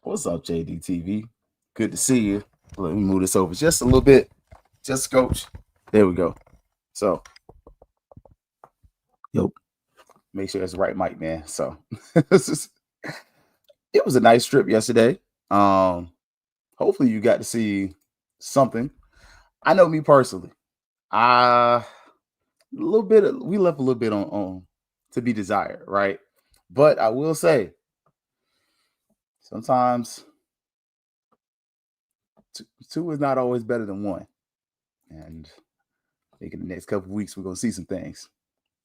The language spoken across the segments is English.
What's up, JDTV? Good to see you. Let me move this over just a little bit. Just coach. There we go. So, yo, make sure it's the right mic, man. So, it was a nice trip yesterday. Hopefully you got to see something. I know me personally. A little bit. We left a little bit on to be desired, right? But I will say, sometimes two is not always better than one. And I think in the next couple of weeks we're gonna see some things.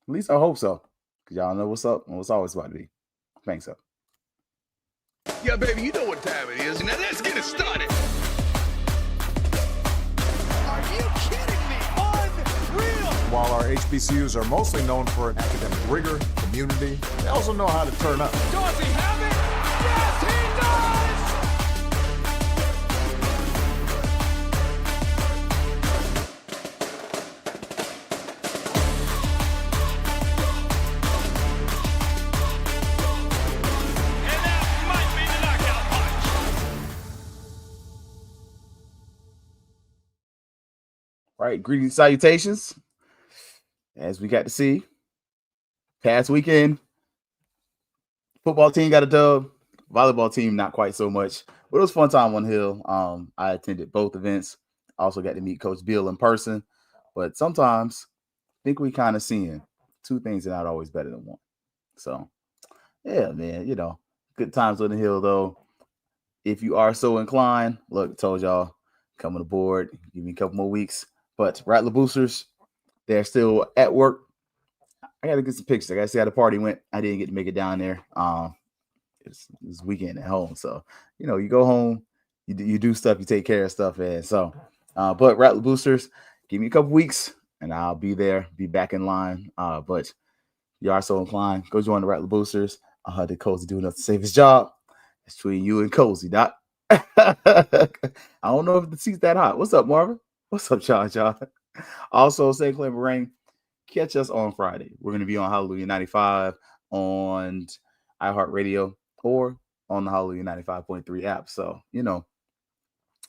At least I hope so. Cause y'all know what's up and what's always about to be. Thanks up. Yeah, baby, you know what time it is. Now let's get it started. Are you kidding me? Unreal! While our HBCUs are mostly known for academic rigor, community, they also know how to turn up. Does he have it? Yes, he does! And that might be the knockout punch. Right, greetings, salutations. As we got to see, past weekend, football team got a dub. Volleyball team not quite so much, but it was a fun time on Hill. I attended both events. Also got to meet Coach Bill in person. But sometimes I think we kind of seeing two things are not always better than one. So yeah, man, good times on the Hill though. If you are so inclined, look, told y'all coming aboard. Give me a couple more weeks. But Rattler Boosters, they're still at work. I got to get some pictures. I got to see how the party went. I didn't get to make it down there. It's weekend at home. So, you go home, you do stuff, you take care of stuff. And so, but Rattler Boosters, give me a couple weeks and I'll be there, be back in line. But you are so inclined, go join the Rattler Boosters. The Cozy doing enough to save his job. It's between you and Cozy, Doc. I don't know if the seat's that hot. What's up, Marvin? What's up, John? Also, St. Clair Moraine, catch us on Friday. We're going to be on Hallelujah 95 on iHeartRadio or on the Hallelujah 95.3 app. So,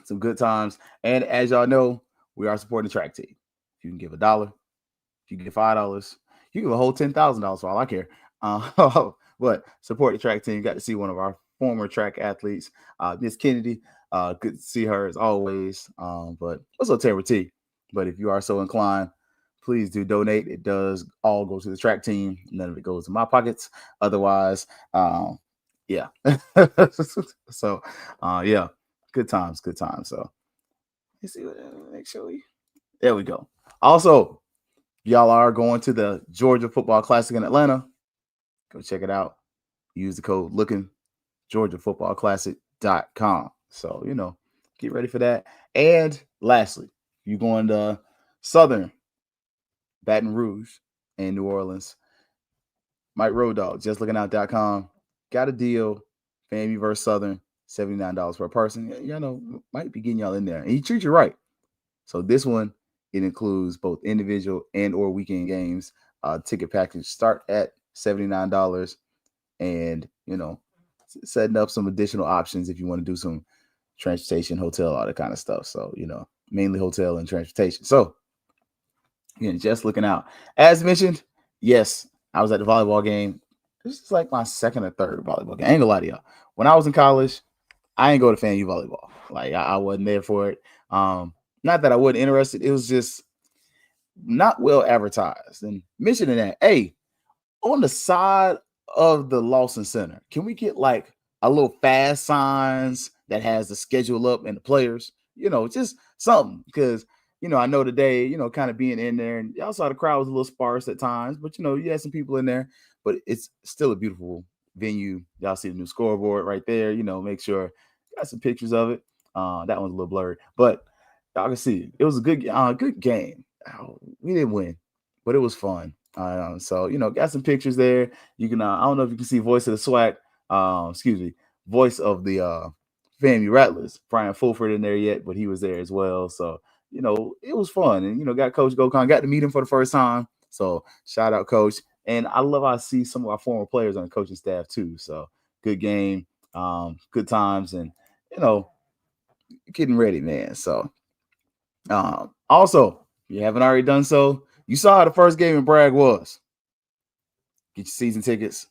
some good times. And as y'all know, we are supporting the track team. If you can give $1, if you give $5, you give a whole $10,000 for all I care. But support the track team. Got to see one of our former track athletes, Miss Kennedy. Good to see her as always. But what's up, Tara T? But if you are so inclined, please do donate. It does all go to the track team. None of it goes to my pockets. Otherwise, yeah. So, yeah, good times. So, let's see. Make sure there we go. Also, y'all are going to the Georgia Football Classic in Atlanta. Go check it out. Use the code LOOKING, GeorgiaFootballClassic.com. So, get ready for that. And lastly, you going to Southern, Baton Rouge, and New Orleans. Mike Road Dog, justlookingout.com. Got a deal. FAMU versus Southern, $79 per person. Might be getting y'all in there. And he treats you right. So this one, it includes both individual and or weekend games. Ticket package start at $79. And, setting up some additional options if you want to do some transportation, hotel, all that kind of stuff. So, mainly hotel and transportation. So, again, just looking out. As mentioned, yes, I was at the volleyball game. This is like my second or third volleyball game. I ain't gonna lie to y'all. When I was in college, I ain't go to FAMU volleyball. Like I wasn't there for it. Not that I wasn't interested. It was just not well advertised. And mentioning that, hey, on the side of the Lawson Center, can we get like a little fast signs that has the schedule up and the players? Just something because I know today, kind of being in there, and y'all saw the crowd was a little sparse at times, but you had some people in there, but it's still a beautiful venue. Y'all see the new scoreboard right there. Make sure got some pictures of it. That one's a little blurry, but y'all can see it was a good game. We didn't win, but it was fun. So got some pictures there. You can I don't know if you can see voice of the SWAC, voice of the FAMU Rattlers, Brian Fulford in there yet, but he was there as well. So it was fun, and got Coach Gokon, got to meet him for the first time. So shout out, Coach. And I love how I see some of our former players on the coaching staff too. So good game. Good times and, getting ready, man. So, also, if you haven't already done so, you saw how the first game in Bragg was. Get your season tickets.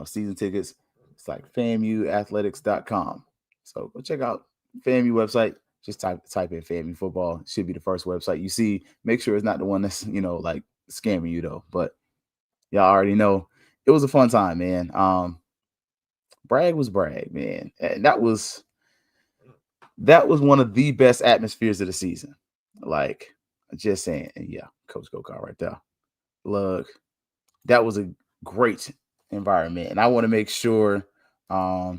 Season tickets. It's like FAMUathletics.com. So go check out FAMU website. Just type in FAMU football. It should be the first website you see. Make sure it's not the one that's, like scamming you though. But y'all already know it was a fun time, man. Bragg was Bragg, man. And that was one of the best atmospheres of the season. Like, just saying. And yeah, Coach Go-Kart right there. Look, that was a great environment. And I want to make sure I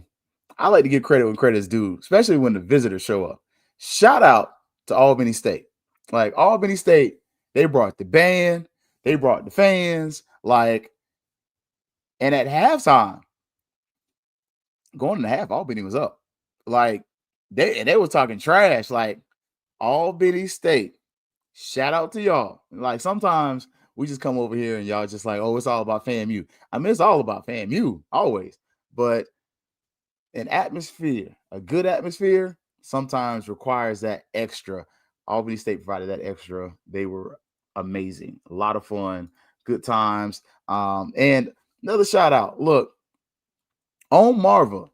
like to give credit when credit is due, especially when the visitors show up. Shout out to Albany State. Like, Albany State, they brought the band, they brought the fans, like, and at halftime, going into half, Albany was up. Like, they were talking trash. Like, Albany State, shout out to y'all. Like, sometimes we just come over here and y'all just like, oh, it's all about FAMU. I mean, it's all about FAMU, always. But an atmosphere, a good atmosphere, sometimes requires that extra. Albany State provided that extra. They were amazing. A lot of fun, good times. And another shout out. Look, on Marva.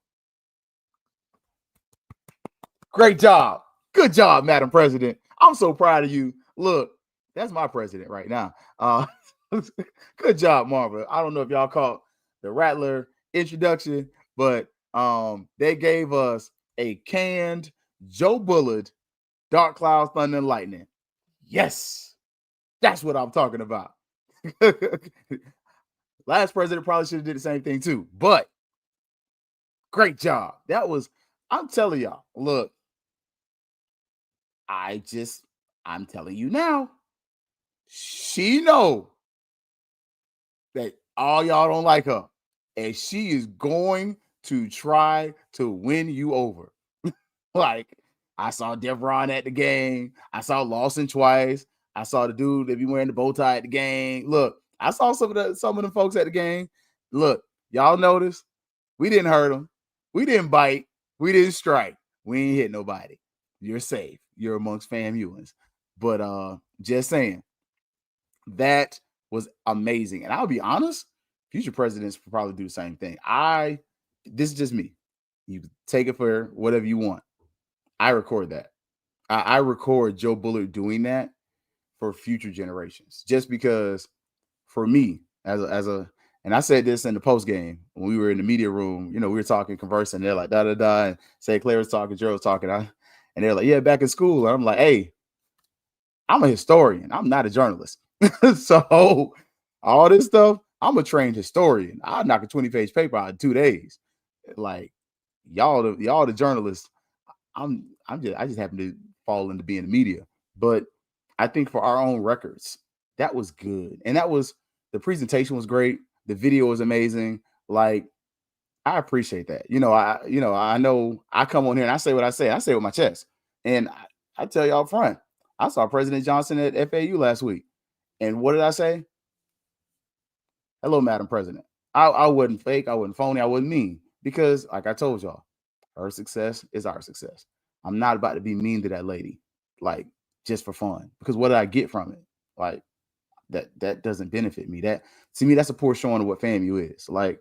Great job. Good job, Madam President. I'm so proud of you. Look, that's my president right now. Good job, Marva. I don't know if y'all caught the Rattler introduction, but they gave us a canned Joe Bullard Dark Clouds, Thunder, and Lightning. Yes, that's what I'm talking about. Last president probably should have did the same thing too, but great job. I'm telling y'all, look, I'm telling you now, she know that all y'all don't like her, and she is going to try to win you over. Like, I saw Devron at the game. I saw Lawson twice. I saw the dude that be wearing the bow tie at the game. Look, I saw some of the folks at the game. Look, y'all notice we didn't hurt them. We didn't bite. We didn't strike. We ain't hit nobody. You're safe. You're amongst FAMUans. But just saying, that was amazing. And I'll be honest, future presidents will probably do the same thing. This is just me. You take it for whatever you want. I record that. I record Joe Bullard doing that for future generations. Just because for me, as a and I said this in the post game when we were in the media room, we were talking, conversing. They're like, da-da-da, and say Claire was talking, Joe was talking. And they're like, yeah, back in school. And I'm like, hey, I'm a historian. I'm not a journalist. So all this stuff, I'm a trained historian. I'll knock a 20-page paper out in 2 days. Like, y'all the journalists. I just happen to fall into being the media. But I think for our own records, that was good. And the presentation was great. The video was amazing. Like, I appreciate that. I know I come on here and I say what I say. I say it with my chest. And I tell y'all up front, I saw President Johnson at FAU last week. And what did I say? Hello, Madam President. I wasn't fake. I wasn't phony. I wasn't mean. Because, like I told y'all, her success is our success. I'm not about to be mean to that lady, like, just for fun. Because what did I get from it? Like, that doesn't benefit me. That, to me, that's a poor showing of what FAMU is. Like,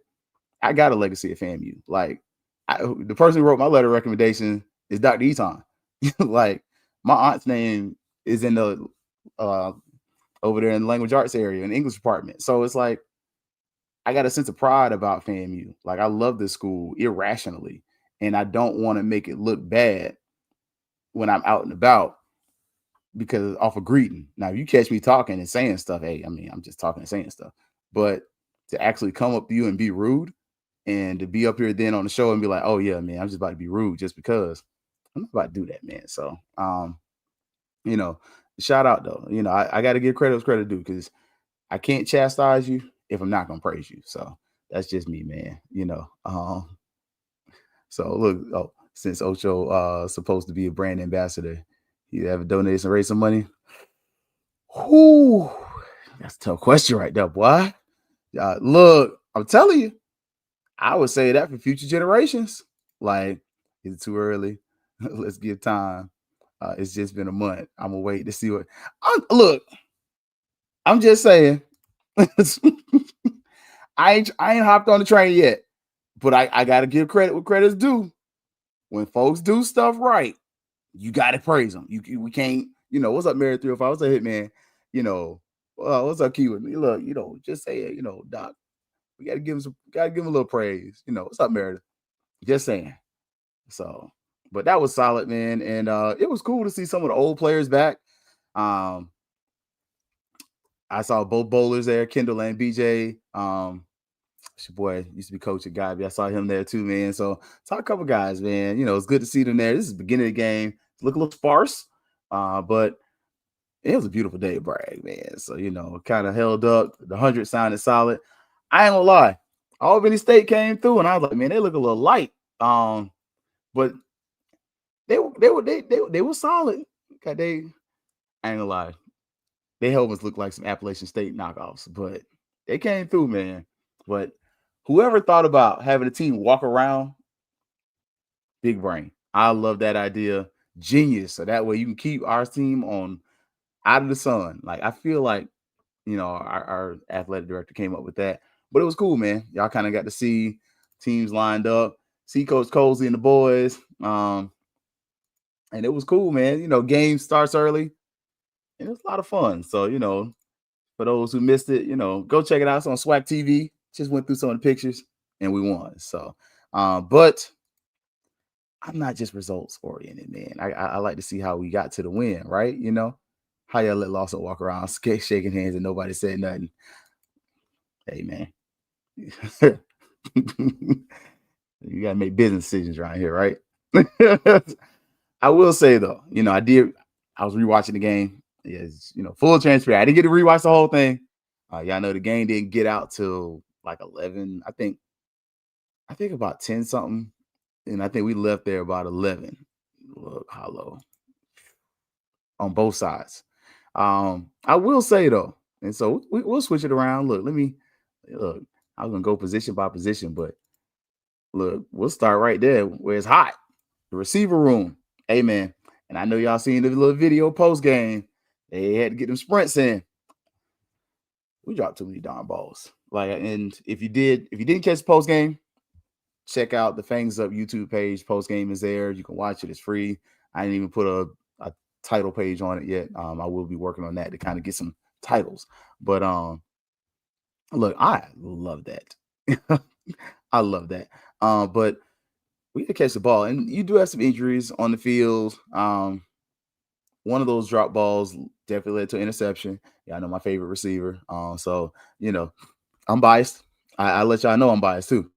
I got a legacy at FAMU. Like, the person who wrote my letter of recommendation is Dr. Eaton. Like, my aunt's name is in the over there in the language arts area in the English department. So it's like, I got a sense of pride about FAMU. Like, I love this school irrationally, and I don't want to make it look bad when I'm out and about because off of greeting. Now, if you catch me talking and saying stuff, hey, I mean, I'm just talking and saying stuff. But to actually come up to you and be rude, and to be up here then on the show and be like, oh yeah, man, I'm just about to be rude just because, I'm not about to do that, man. So, shout out though. I got to give credit what's credit due, because I can't chastise you if I'm not going to praise you. So that's just me, man. So look, since Ocho supposed to be a brand ambassador, you ever donate and raise some money? Whoo, that's a tough question right there, boy. Look, I'm telling you, I would say that for future generations. Like, is it too early? Let's give time. It's just been a month. I'm gonna wait to see what. Look, I'm just saying. I ain't hopped on the train yet, but I gotta give credit what credit's due. When folks do stuff right, you gotta praise them. We can't, what's up, Mary 305? What's up, Hitman? What's up, Keyword? Look, just say it, Doc. We gotta give him a little praise. What's up, Meredith? Just saying. So, but that was solid, man, and it was cool to see some of the old players back. I saw both bowlers there, Kendall and BJ. Your boy used to be coach at Gabby. I saw him there too, man. So saw a couple guys, man. It's good to see them there. This is the beginning of the game. Look a little sparse, but it was a beautiful day at Bragg, man. So, kind of held up. The 100 sounded solid. I ain't gonna lie. Albany State came through, and I was like, man, they look a little light. But they were solid. I ain't gonna lie. They helmets look like some Appalachian State knockoffs, but they came through, man. But whoever thought about having a team walk around, big brain. I love that idea. Genius. So that way you can keep our team on out of the sun. Like, I feel like, our athletic director came up with that. But it was cool, man. Y'all kind of got to see teams lined up, see Coach Cozy and the boys. And it was cool, man. Game starts early. And it was a lot of fun. So, for those who missed it, go check it out. It's on SWAC TV. Just went through some of the pictures and we won. So, but I'm not just results oriented, man. I like to see how we got to the win, right? How y'all let Lawson walk around shaking hands and nobody said nothing. Hey, man. You got to make business decisions around here, right? I will say, though, I was rewatching the game. Yes, full transparency. I didn't get to rewatch the whole thing. Y'all know the game didn't get out till like 11. I think about 10 something. And I think we left there about 11. Look, hollow on both sides. I will say, though, and so we'll switch it around. Look, I was going to go position by position, but look, we'll start right there where it's hot. The receiver room. Hey, man. And I know y'all seen the little video post game. They had to get them sprints in. We dropped too many darn balls. And if you didn't catch the post game, check out the Fangs Up YouTube page. Post game is there. You can watch it. It's free. I didn't even put a title page on it yet. I will be working on that to kind of get some titles. But look, I love that. I love that. But we can catch the ball, and you do have some injuries on the field. One of those drop balls definitely led to an interception. Yeah, I know my favorite receiver. So I'm biased. I let y'all know I'm biased too.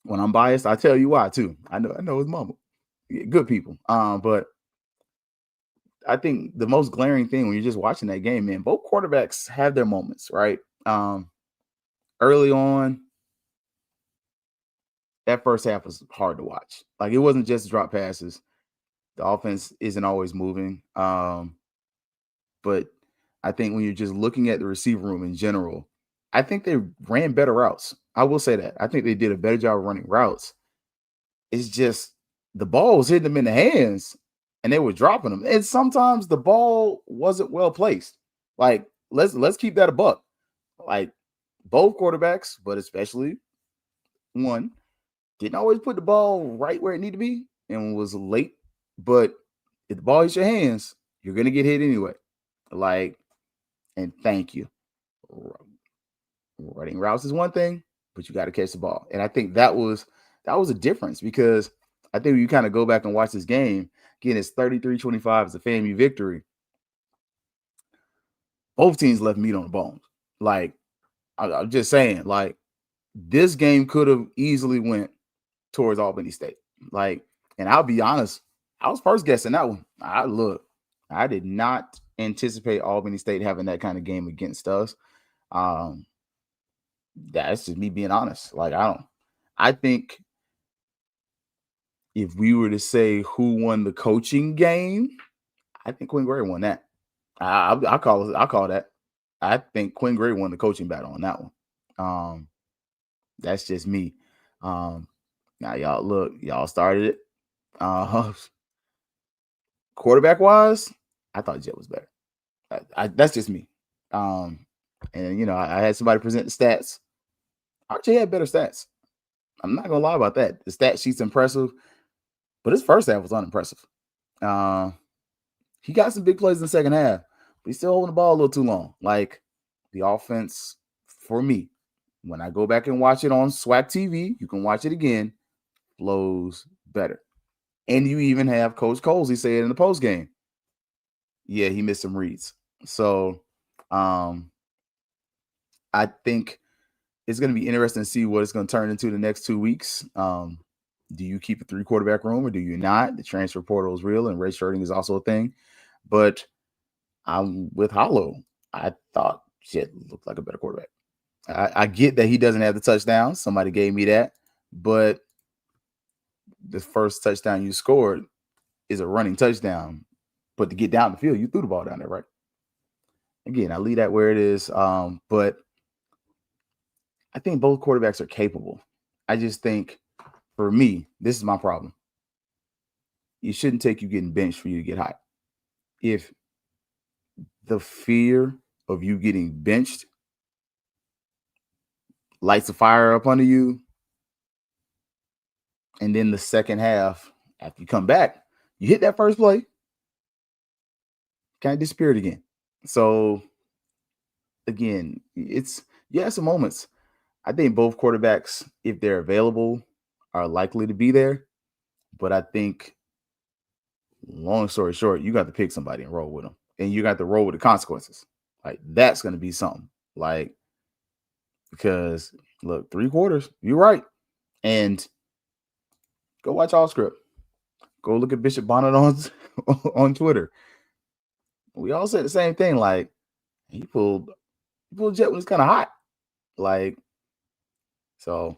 When I'm biased, I tell you why too. I know his mama. Good people. But I think the most glaring thing when you're just watching that game, man, both quarterbacks have their moments, right? Early on, that first half was hard to watch. Like, it wasn't just drop passes. The offense isn't always moving. But I think when you're just looking at the receiver room in general, I think they ran better routes. I will say that. I think they did a better job of running routes. It's just the ball was hitting them in the hands and they were dropping them. And sometimes the ball wasn't well placed. Like, let's keep that a buck. Like, both quarterbacks, but especially one, didn't always put the ball right where it needed to be and was late. But if the ball hits your hands, you're going to get hit anyway. And thank you. Running routes is one thing, but you got to catch the ball. And I think that was a difference, because I think when you kind of go back and watch this game, again, it's 33-25 as a FAMU victory. Both teams left meat on the bones. Like, I'm just saying, like, this game could have easily went towards Albany State. Like, and I'll be honest, I was first guessing that one. I did not anticipate Albany State having that kind of game against us. That's just me being honest. Like, I think if we were to say who won the coaching game, I think Quinn Gray won that. I call that. I think Quinn Gray won the coaching battle on that one. That's just me. Now y'all started it. Quarterback wise, I thought Jet was better. That's just me. And I had somebody present the stats. RJ had better stats. I'm not gonna lie about that. The stat sheet's impressive, but his first half was unimpressive. He got some big plays in the second half, but he's still holding the ball a little too long. Like the offense, for me, when I go back and watch it on SWAC TV, you can watch it again, flows better. And you even have Coach Colsey say it in the post game. Yeah, he missed some reads. So I think it's going to be interesting to see what it's going to turn into the next 2 weeks. Do you keep a 3-quarterback room or do you not? The transfer portal is real and redshirting is also a thing. But I'm with Hollow. I thought Jet looked like a better quarterback. I get that he doesn't have the touchdown. Somebody gave me that. But the first touchdown you scored is a running touchdown. But to get down the field, you threw the ball down there, right? Again, I leave that where it is. But I think both quarterbacks are capable. I just think, for me, this is my problem. It shouldn't take you getting benched for you to get hot. If the fear of you getting benched lights a fire up under you, and then the second half, after you come back, you hit that first play, kind of disappeared again. So, again, some moments. I think both quarterbacks, if they're available, are likely to be there. But I think, long story short, you got to pick somebody and roll with them. And you got to roll with the consequences. Like, that's going to be something. Like, because, look, 3 quarters, you're right. And go watch All Script. Go look at Bishop Bonnet on Twitter. We all said the same thing. Like, he pulled Jet when it's kind of hot. Like, so,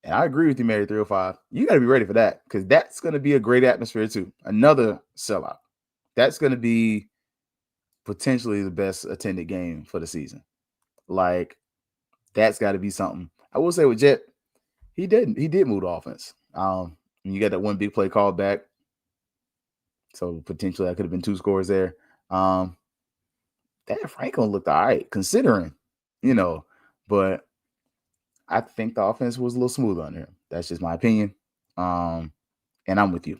and I agree with you, Mary 305. You got to be ready for that because that's going to be a great atmosphere too. Another sellout. That's going to be potentially the best attended game for the season. Like, that's got to be something. I will say with Jet, he did move the offense. You got that one big play called back. So potentially that could have been 2 scores there. That Franklin looked all right, considering, but I think the offense was a little smoother on him. That's just my opinion. And I'm with you.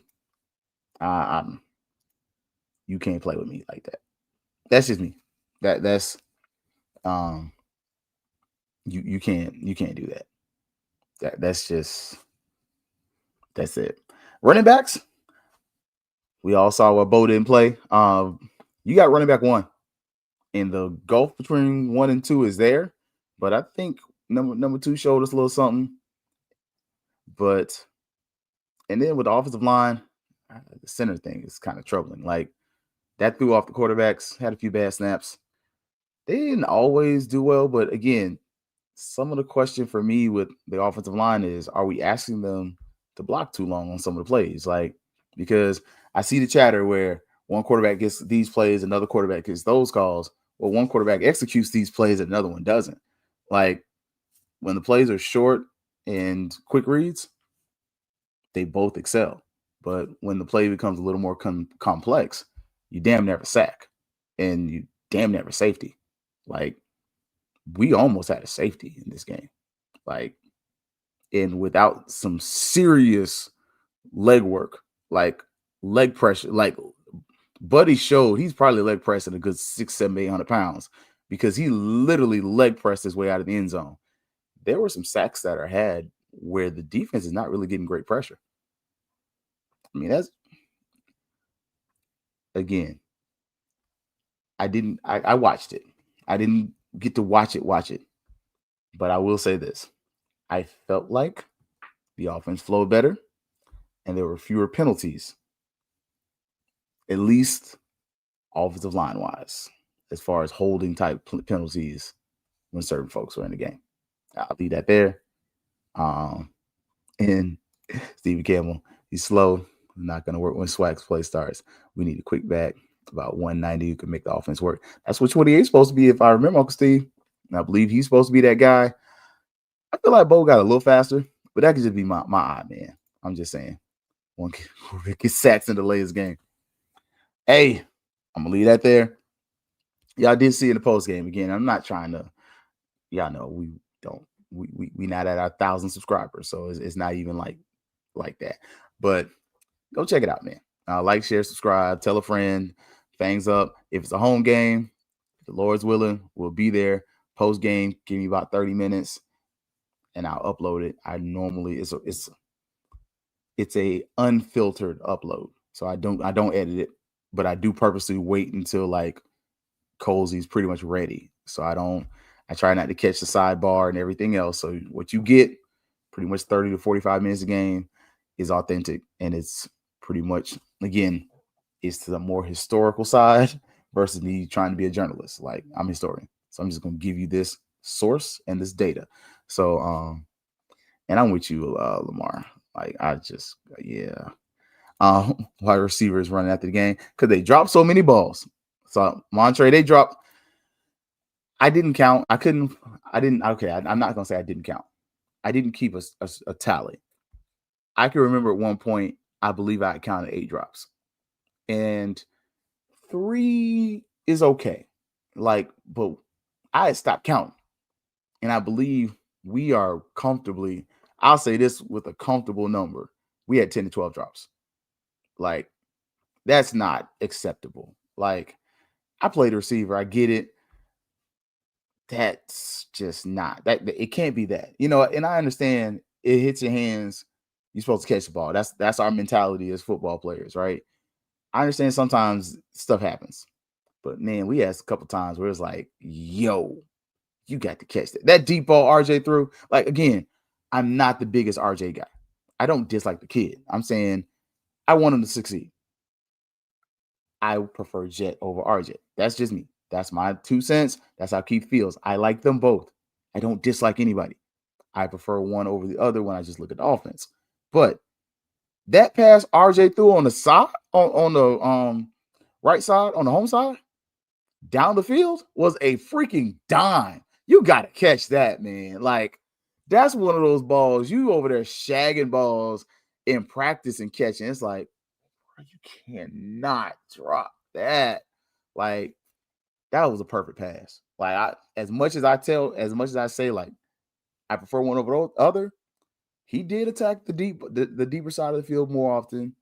You can't play with me like that. That's just me. That's you can't do that. That's it. Running backs. We all saw what Bo didn't play. You got running back 1. And the gulf between 1 and 2 is there. But I think number 2 showed us a little something. And then with the offensive line, the center thing is kind of troubling. Like, that threw off the quarterbacks, had a few bad snaps. They didn't always do well, but again, some of the question for me with the offensive line is, are we asking them to block too long on some of the plays? Like, because I see the chatter where one quarterback gets these plays, another quarterback gets those calls. Well, one quarterback executes these plays, and another one doesn't. Like, when the plays are short and quick reads, they both excel. But when the play becomes a little more complex, you damn never sack, and you damn never safety. Like, we almost had a safety in this game. Like, and without some serious leg work, like leg pressure, like Buddy showed he's probably leg pressing a good 600, 700, 800 pounds because he literally leg pressed his way out of the end zone. There were some sacks that are had where the defense is not really getting great pressure. I mean, that's, again, I watched it. I didn't get to watch it. But I will say this. I felt like the offense flowed better and there were fewer penalties, at least offensive line wise, as far as holding type penalties when certain folks were in the game. I'll leave that there. And Stevie Campbell, he's slow. Not going to work when SWAC's play starts. We need a quick back, about 190 who can make the offense work. That's what 28 is supposed to be, if I remember, Uncle Steve. And I believe he's supposed to be that guy. I feel like Bo got a little faster, but that could just be my eye, man. I'm just saying. One get sacks in the latest game. Hey, I'm gonna leave that there. Y'all did see in the post game again. I'm not trying to. Y'all know we don't. We not at our 1,000 subscribers, so it's not even like that. But go check it out, man. Like, share, subscribe, tell a friend. Fangs up. If it's a home game, if the Lord's willing, we'll be there. Post game, give me about 30 minutes, and I'll upload it. I normally it's a unfiltered upload, so I don't edit it, but I do purposely wait until like Cozy's pretty much ready. So I try not to catch the sidebar and everything else. So what you get, pretty much 30 to 45 minutes a game, is authentic, and it's pretty much, again, it's to the more historical side versus me trying to be a journalist. Like, I'm a historian, so I'm just gonna give you this source and this data. So and I'm with you, Lamar. Like, I just, yeah. Wide receivers running after the game because they dropped so many balls. So Montre, they dropped. I didn't count. Okay, I'm not gonna say I didn't count. I didn't keep a tally. I can remember at one point, I believe I counted 8 drops, and 3 is okay. Like, but I had stopped counting, and I believe we are comfortably. I'll say this with a comfortable number. We had 10 to 12 drops. Like, that's not acceptable. Like, I played receiver. I get it. That's just not that. It can't be that, and I understand it hits your hands. You're supposed to catch the ball. That's our mentality as football players, right? I understand sometimes stuff happens, but man, we had a couple times where it's like, yo, you got to catch that deep ball RJ threw. Like, again, I'm not the biggest RJ guy. I don't dislike the kid. I'm saying I want him to succeed. I prefer Jet over RJ. That's just me. That's my 2 cents. That's how Keith feels. I like them both. I don't dislike anybody. I prefer one over the other when I just look at the offense. But that pass RJ threw on the side, on the right side, on the home side, down the field, was a freaking dime. You got to catch that, man. Like, that's one of those balls. You over there shagging balls in practice and catching. It's like, you cannot drop that. Like, that was a perfect pass. Like, as much as I say, like, I prefer one over the other, he did attack the deeper side of the field more often.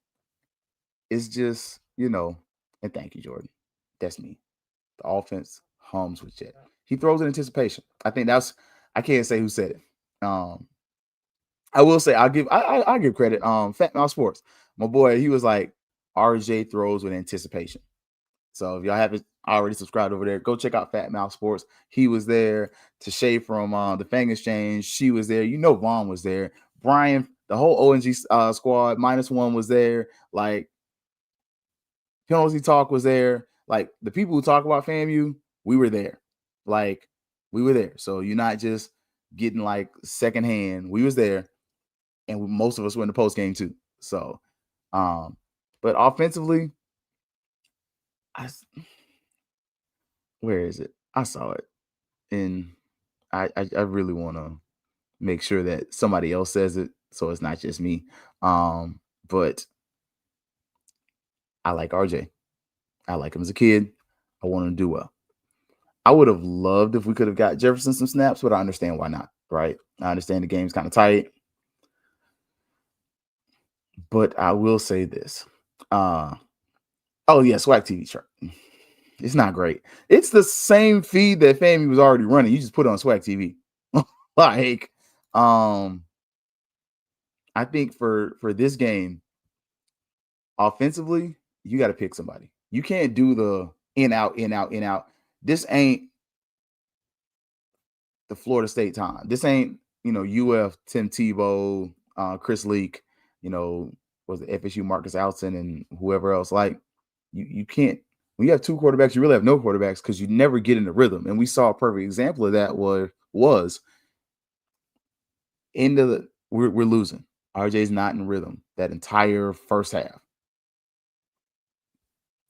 It's just, and thank you, Jordan. That's me. The offense hums with Jet. He throws in anticipation. I think I can't say who said it. I will say I'll give credit. Fat Mouth Sports, my boy, he was like, RJ throws with anticipation. So if y'all haven't already subscribed over there, go check out Fat Mouth Sports. He was there. Tashay from the Fang Exchange, she was there. Vaughn was there. Brian, the whole ONG squad, -1 was there. Like, Penalty Talk was there. Like, the people who talk about FAMU, we were there. Like, we were there. So you're not just getting like secondhand. We was there, and most of us were in the post game too. So, but offensively, where is it? I saw it, and I really want to make sure that somebody else says it, so it's not just me. But I like RJ. I like him as a kid. I want him to do well. I would have loved if we could have got Jefferson some snaps, but I understand why not, right? I understand the game's kind of tight. But I will say this. Oh, yeah, SWAC TV chart. It's not great. It's the same feed that FAMU was already running. You just put it on SWAC TV. Like, I think for this game, offensively, you got to pick somebody. You can't do the in, out, in, out, in, out. This ain't the Florida State time. This ain't, UF, Tim Tebow, Chris Leak, was the FSU Marcus Alton and whoever else. Like, you can't. When you have 2 quarterbacks, you really have no quarterbacks because you never get in the rhythm. And we saw a perfect example of that was we're losing. RJ's not in rhythm that entire first half.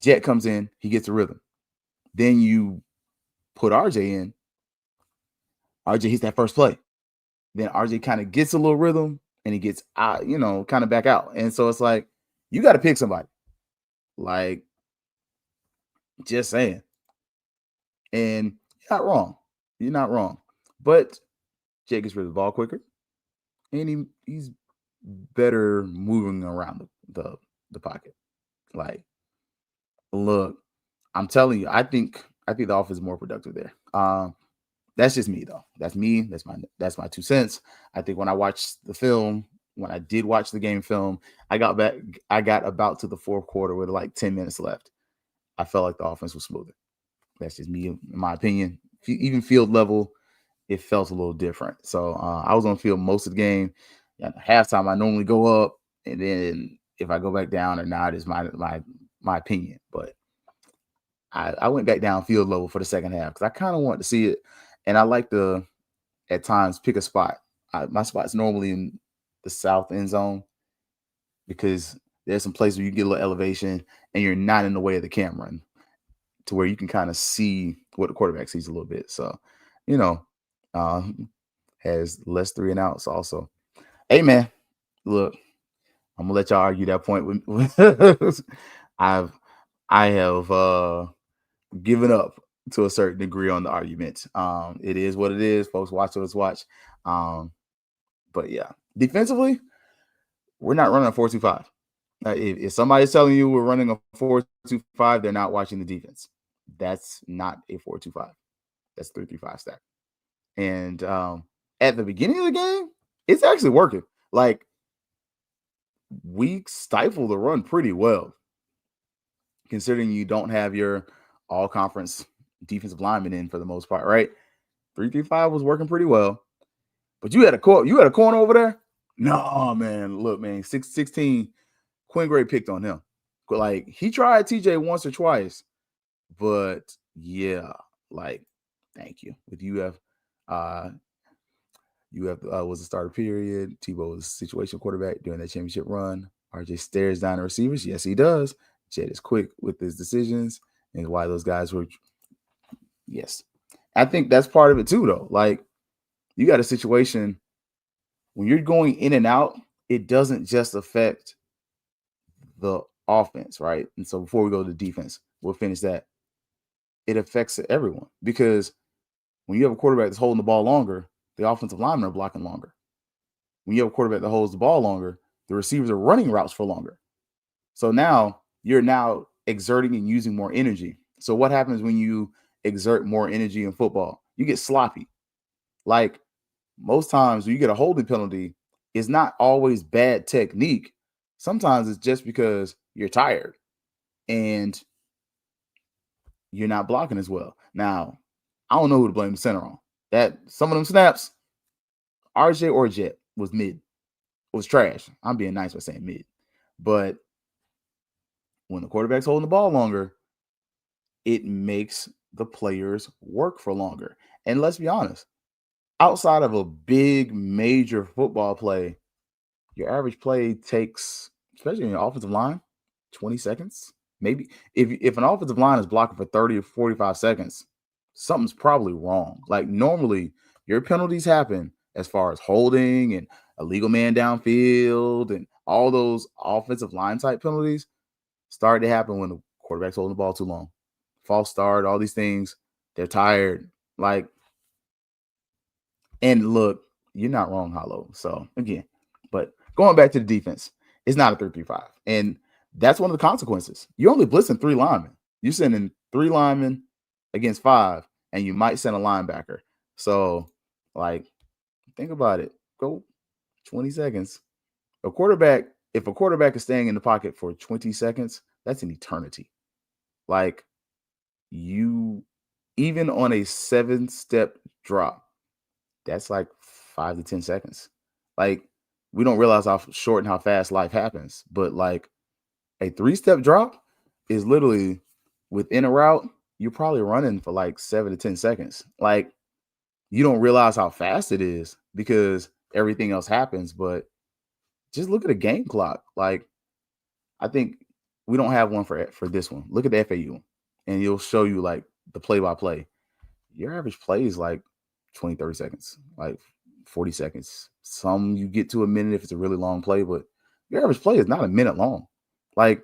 Jet comes in, he gets a rhythm. Then you put RJ in. RJ hits that first play. then RJ kind of gets a little rhythm and he gets out, kind of back out. And so it's like, you got to pick somebody. Like, just saying. And you're not wrong. You're not wrong. But Jake gets rid of the ball quicker. And he's better moving around the pocket. Like, look, I'm telling you, I think the offense is more productive there. That's just me though. That's me. That's my 2 cents. I think when I watched the film, when I did watch the game film, I got about to the fourth quarter with like 10 minutes left. I felt like the offense was smoother. That's just me, in my opinion. Even field level, it felt a little different. So I was on field most of the game. At halftime, I normally go up, and then if I go back down or not is my opinion. But I went back down field level for the second half because I kind of want to see it, and I like to at times pick a spot. My spot's normally in the south end zone because there's some places where you get a little elevation and you're not in the way of the camera, to where you can kind of see what the quarterback sees a little bit. So, has less 3 and outs also. Hey man, look, I'm gonna let y'all argue that point with I have given up to a certain degree on the argument. It is what it is, folks. Watch what it's watch. But yeah, defensively, we're not running a 4-2-5. If somebody's telling you we're running a 4-2-5, they're not watching the defense. That's not a 4-2-5. That's 3-3-5 stack. And at the beginning of the game, it's actually working. Like, we stifle the run pretty well, considering you don't have your all-conference defensive lineman in for the most part, right? 3-3-5 was working pretty well. But you had a corner over there? No, man. Look, man, 6'16", Quinn Gray picked on him. Like, he tried TJ once or twice, but yeah, like, thank you. With UF was the starter period. Tebow was a situational quarterback during that championship run. RJ stares down the receivers. Yes, he does. Jed is quick with his decisions, and why those guys were. Yes, I think that's part of it too, though. Like, you got a situation when you're going in and out, it doesn't just affect the offense, right? And so before we go to the defense, we'll finish that. It affects everyone, because when you have a quarterback that's holding the ball longer, the offensive linemen are blocking longer. When you have a quarterback that holds the ball longer, the receivers are running routes for longer. So now you're exerting and using more energy. So what happens when you exert more energy in football? You get sloppy. Like, most times when you get a holding penalty, it's not always bad technique. Sometimes it's just because you're tired and you're not blocking as well. Now, I don't know who to blame the center on. That some of them snaps, RJ or Jet was mid. It was trash. I'm being nice by saying mid. But when the quarterback's holding the ball longer, it makes the players work for longer. And let's be honest, outside of a big major football play, your average play takes, especially in your offensive line, 20 seconds. Maybe if an offensive line is blocking for 30 or 45 seconds, something's probably wrong. Like, normally your penalties happen as far as holding and illegal man downfield and all those offensive line type penalties start to happen when the quarterback's holding the ball too long. False start, all these things, they're tired. Like, and look, you're not wrong, Hollow. So again, but going back to the defense, it's not a 3-3-5. And that's one of the consequences. You're only blitzing 3 linemen. You're sending 3 linemen against 5, and you might send a linebacker. So, like, think about it. Go 20 seconds. If a quarterback is staying in the pocket for 20 seconds, that's an eternity. Like, you, even on a 7-step drop, that's like 5 to 10 seconds. Like, we don't realize how short and how fast life happens. But like, a 3-step drop is literally within a route, you're probably running for like 7 to 10 seconds. Like, you don't realize how fast it is because everything else happens. But just look at the game clock. Like, I think we don't have one for this one. Look at the FAU, and it'll show you like the play-by-play. Your average play is like 20, 30 seconds, like 40 seconds. Some you get to a minute if it's a really long play, but your average play is not a minute long. Like,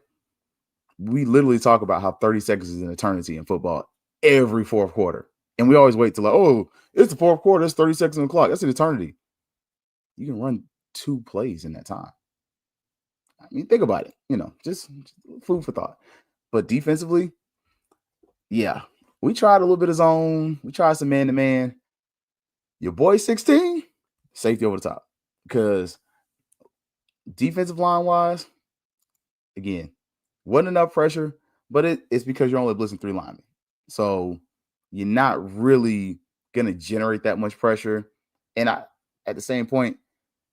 we literally talk about how 30 seconds is an eternity in football every fourth quarter. And we always wait till like, oh, it's the fourth quarter, it's 30 seconds on the clock. That's an eternity. You can run 2 plays in that time. I mean, think about it, just food for thought. But defensively, yeah, we tried a little bit of zone. We tried some man-to-man. Your boy 16, safety over the top. Because defensive line-wise, again, wasn't enough pressure, but it's because you're only blitzing 3 linemen. So you're not really going to generate that much pressure. And at the same point,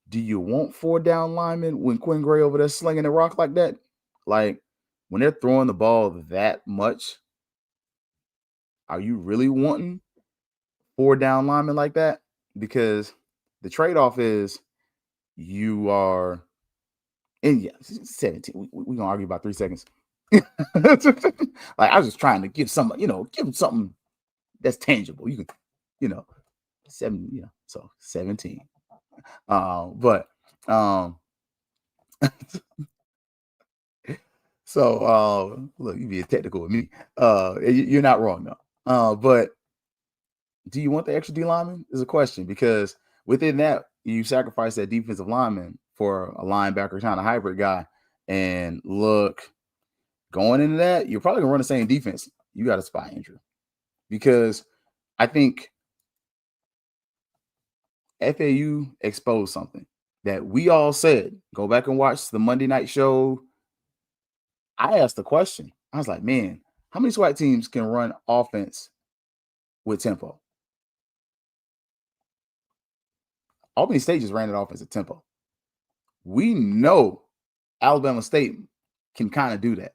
do you want 4 down linemen when Quinn Gray over there slinging the rock like that? Like, when they're throwing the ball that much, are you really wanting 4 down linemen like that? Because the trade-off is you are – and yeah, 17. We're going to argue about 3 seconds. Like, I was just trying to give some, give them something that's tangible. You can, 7, so 17. But so look, you being technical with me. You're not wrong though. But do you want the extra D lineman is a question, because within that you sacrifice that defensive lineman for a linebacker kind of hybrid guy. And look, going into that, you're probably gonna run the same defense. You got a spy injury, because I think FAU exposed something that we all said. Go back and watch the Monday night show. I asked the question. I was like, man, how many SWAC teams can run offense with tempo? Albany State just ran it offense at tempo. We know Alabama State can kind of do that.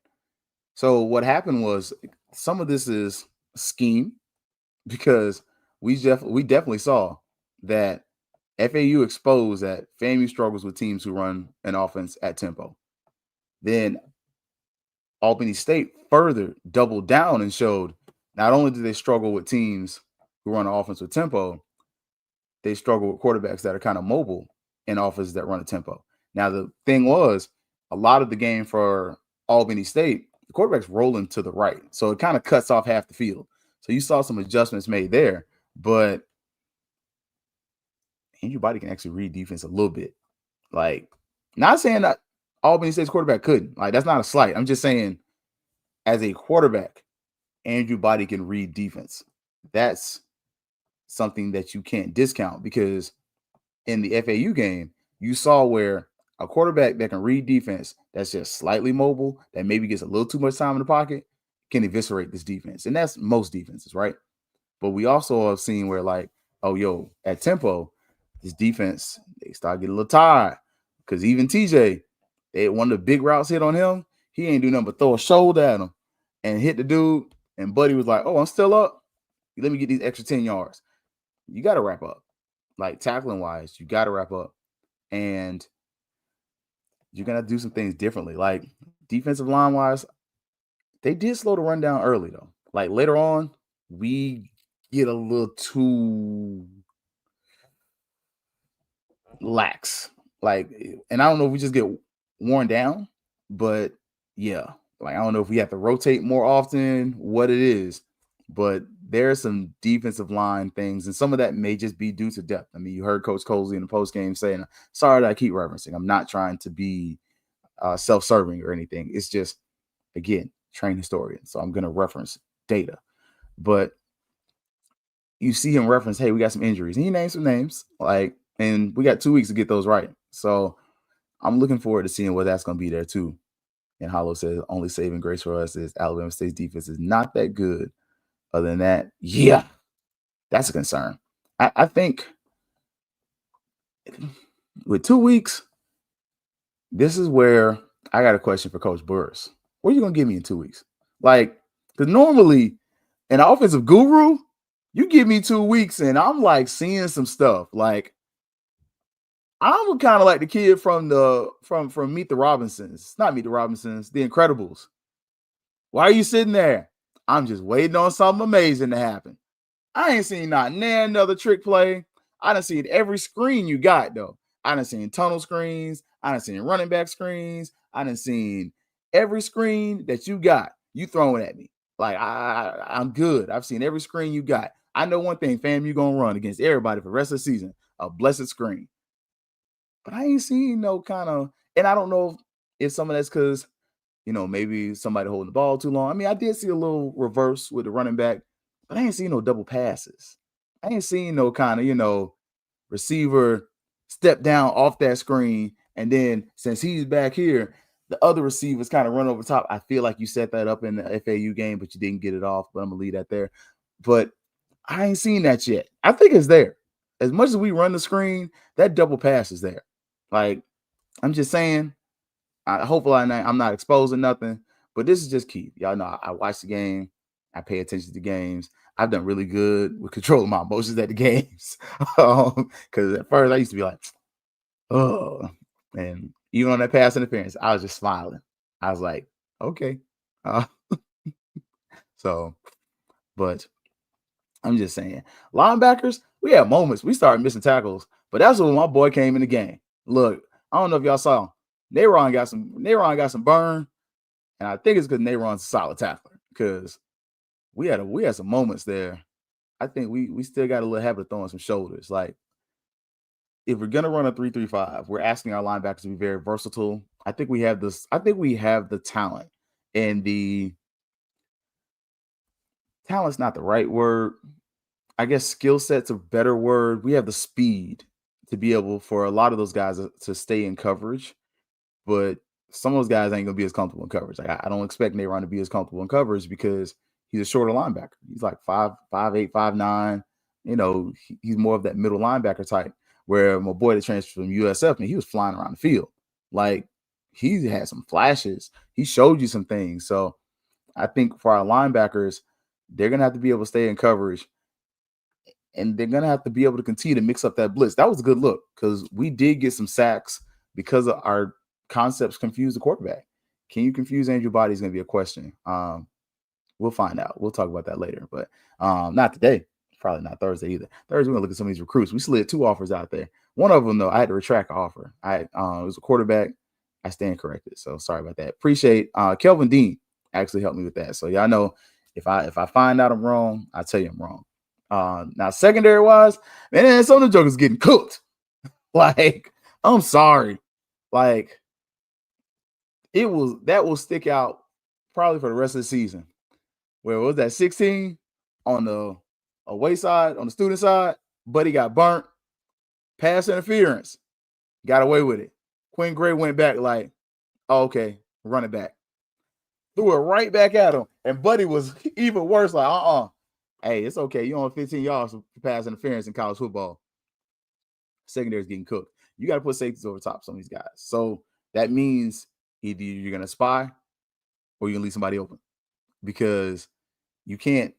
So what happened was, some of this is scheme, because we definitely saw that FAU exposed that FAMU struggles with teams who run an offense at tempo. Then Albany State further doubled down and showed not only do they struggle with teams who run an offense with tempo, they struggle with quarterbacks that are kind of mobile in offenses that run a tempo. Now, the thing was, a lot of the game for Albany State, the quarterback's rolling to the right. So it kind of cuts off half the field. So you saw some adjustments made there, but Andrew Body can actually read defense a little bit. Like, not saying that Albany State's quarterback couldn't. Like, that's not a slight. I'm just saying, as a quarterback, Andrew Body can read defense. That's something that you can't discount, because in the FAU game, you saw where a quarterback that can read defense, that's just slightly mobile, that maybe gets a little too much time in the pocket, can eviscerate this defense. And that's most defenses, right? But we also have seen where, like, oh, at tempo, this defense, they start getting a little tired, because even TJ, one of the big routes hit on him, he ain't do nothing but throw a shoulder at him and hit the dude. And Buddy was like, oh, I'm still up. Let me get these extra 10 yards. You got to wrap up. Like, tackling wise, you got to wrap up. And you're going to do some things differently. Like, defensive line wise, they did slow the run down early, though. Like, later on, we get a little too lax. Like, and I don't know if we just get worn down, but yeah, like, I don't know if we have to rotate more often, what it is, but there's some defensive line things, and some of that may just be due to depth. I mean, you heard Coach Colsey in the post game saying, sorry that I keep referencing, I'm not trying to be self-serving or anything. It's just, again, train historian, so I'm going to reference data. But you see him reference, hey, we got some injuries, and he named some names, like, and we got 2 weeks to get those right. So I'm looking forward to seeing what that's going to be there too. And Hollow says, only saving grace for us is Alabama State's defense is not that good. Other than that, yeah, that's a concern. I think with 2 weeks, this is where I got a question for Coach Burris. What are you going to give me in 2 weeks? Like, because normally an offensive guru, you give me 2 weeks and I'm like seeing some stuff. Like, I'm kind of like the kid from Meet the Robinsons. Not Meet the Robinsons, The Incredibles. Why are you sitting there? I'm just waiting on something amazing to happen. I ain't seen not another trick play. I done seen every screen you got, though. I done seen tunnel screens. I done seen running back screens. I done seen every screen that you got. You throwing at me. Like, I'm good. I've seen every screen you got. I know one thing, fam, you going to run against everybody for the rest of the season. A blessed screen. But I ain't seen no kind of, and I don't know if some of that's because, maybe somebody holding the ball too long. I mean, I did see a little reverse with the running back, but I ain't seen no double passes. I ain't seen no kind of, receiver step down off that screen. And then since he's back here, the other receivers kind of run over top. I feel like you set that up in the FAU game, but you didn't get it off. But I'm going to leave that there. But I ain't seen that yet. I think it's there. As much as we run the screen, that double pass is there. Like, I'm just saying, hopefully I'm not exposing nothing, but this is just key. Y'all know I watch the game. I pay attention to games. I've done really good with controlling my emotions at the games. Because at first I used to be like, oh. And even on that pass interference, I was just smiling. I was like, okay. But I'm just saying, linebackers, we had moments. We started missing tackles, but that's when my boy came in the game. Look, I don't know if y'all saw, Nayron got some burn, and I think it's because Nayron's a solid tackler. Because we had some moments there. I think we still got a little habit of throwing some shoulders. Like, if we're gonna run a 3-3-5, we're asking our linebackers to be very versatile. I think we have this. I think we have the talent, and the talent's not the right word. I guess skill set's a better word. We have the speed to be able for a lot of those guys to stay in coverage, but some of those guys ain't gonna be as comfortable in coverage. Like, I don't expect Nayron to be as comfortable in coverage because he's a shorter linebacker. He's like 5'8", 5'9". He's more of that middle linebacker type. Where my boy that transferred from USF, and he was flying around the field. Like, he had some flashes. He showed you some things. So I think for our linebackers, they're going to have to be able to stay in coverage, and they're going to have to be able to continue to mix up that blitz. That was a good look because we did get some sacks because of our concepts confused the quarterback. Can you confuse Andrew Body is going to be a question. We'll find out. We'll talk about that later, but not today. Probably not Thursday either. Thursday, we're going to look at some of these recruits. We slid 2 offers out there. One of them, though, I had to retract an offer. It was a quarterback. I stand corrected. So sorry about that. Appreciate Kelvin Dean actually helped me with that. So y'all know if I find out I'm wrong, I tell you I'm wrong. Now secondary wise, man, some of the jokers getting cooked. Like, I'm sorry. Like, that will stick out probably for the rest of the season. Where was that 16 on the away side, on the student side? Buddy got burnt. Pass interference. Got away with it. Quinn Gray went back like, oh, okay, run it back. Threw it right back at him. And Buddy was even worse, like, hey, it's okay. You on 15 yards for pass interference in college football. Secondary's getting cooked. You got to put safeties over top of some of these guys. So that means either you're going to spy or you're going to leave somebody open. Because you can't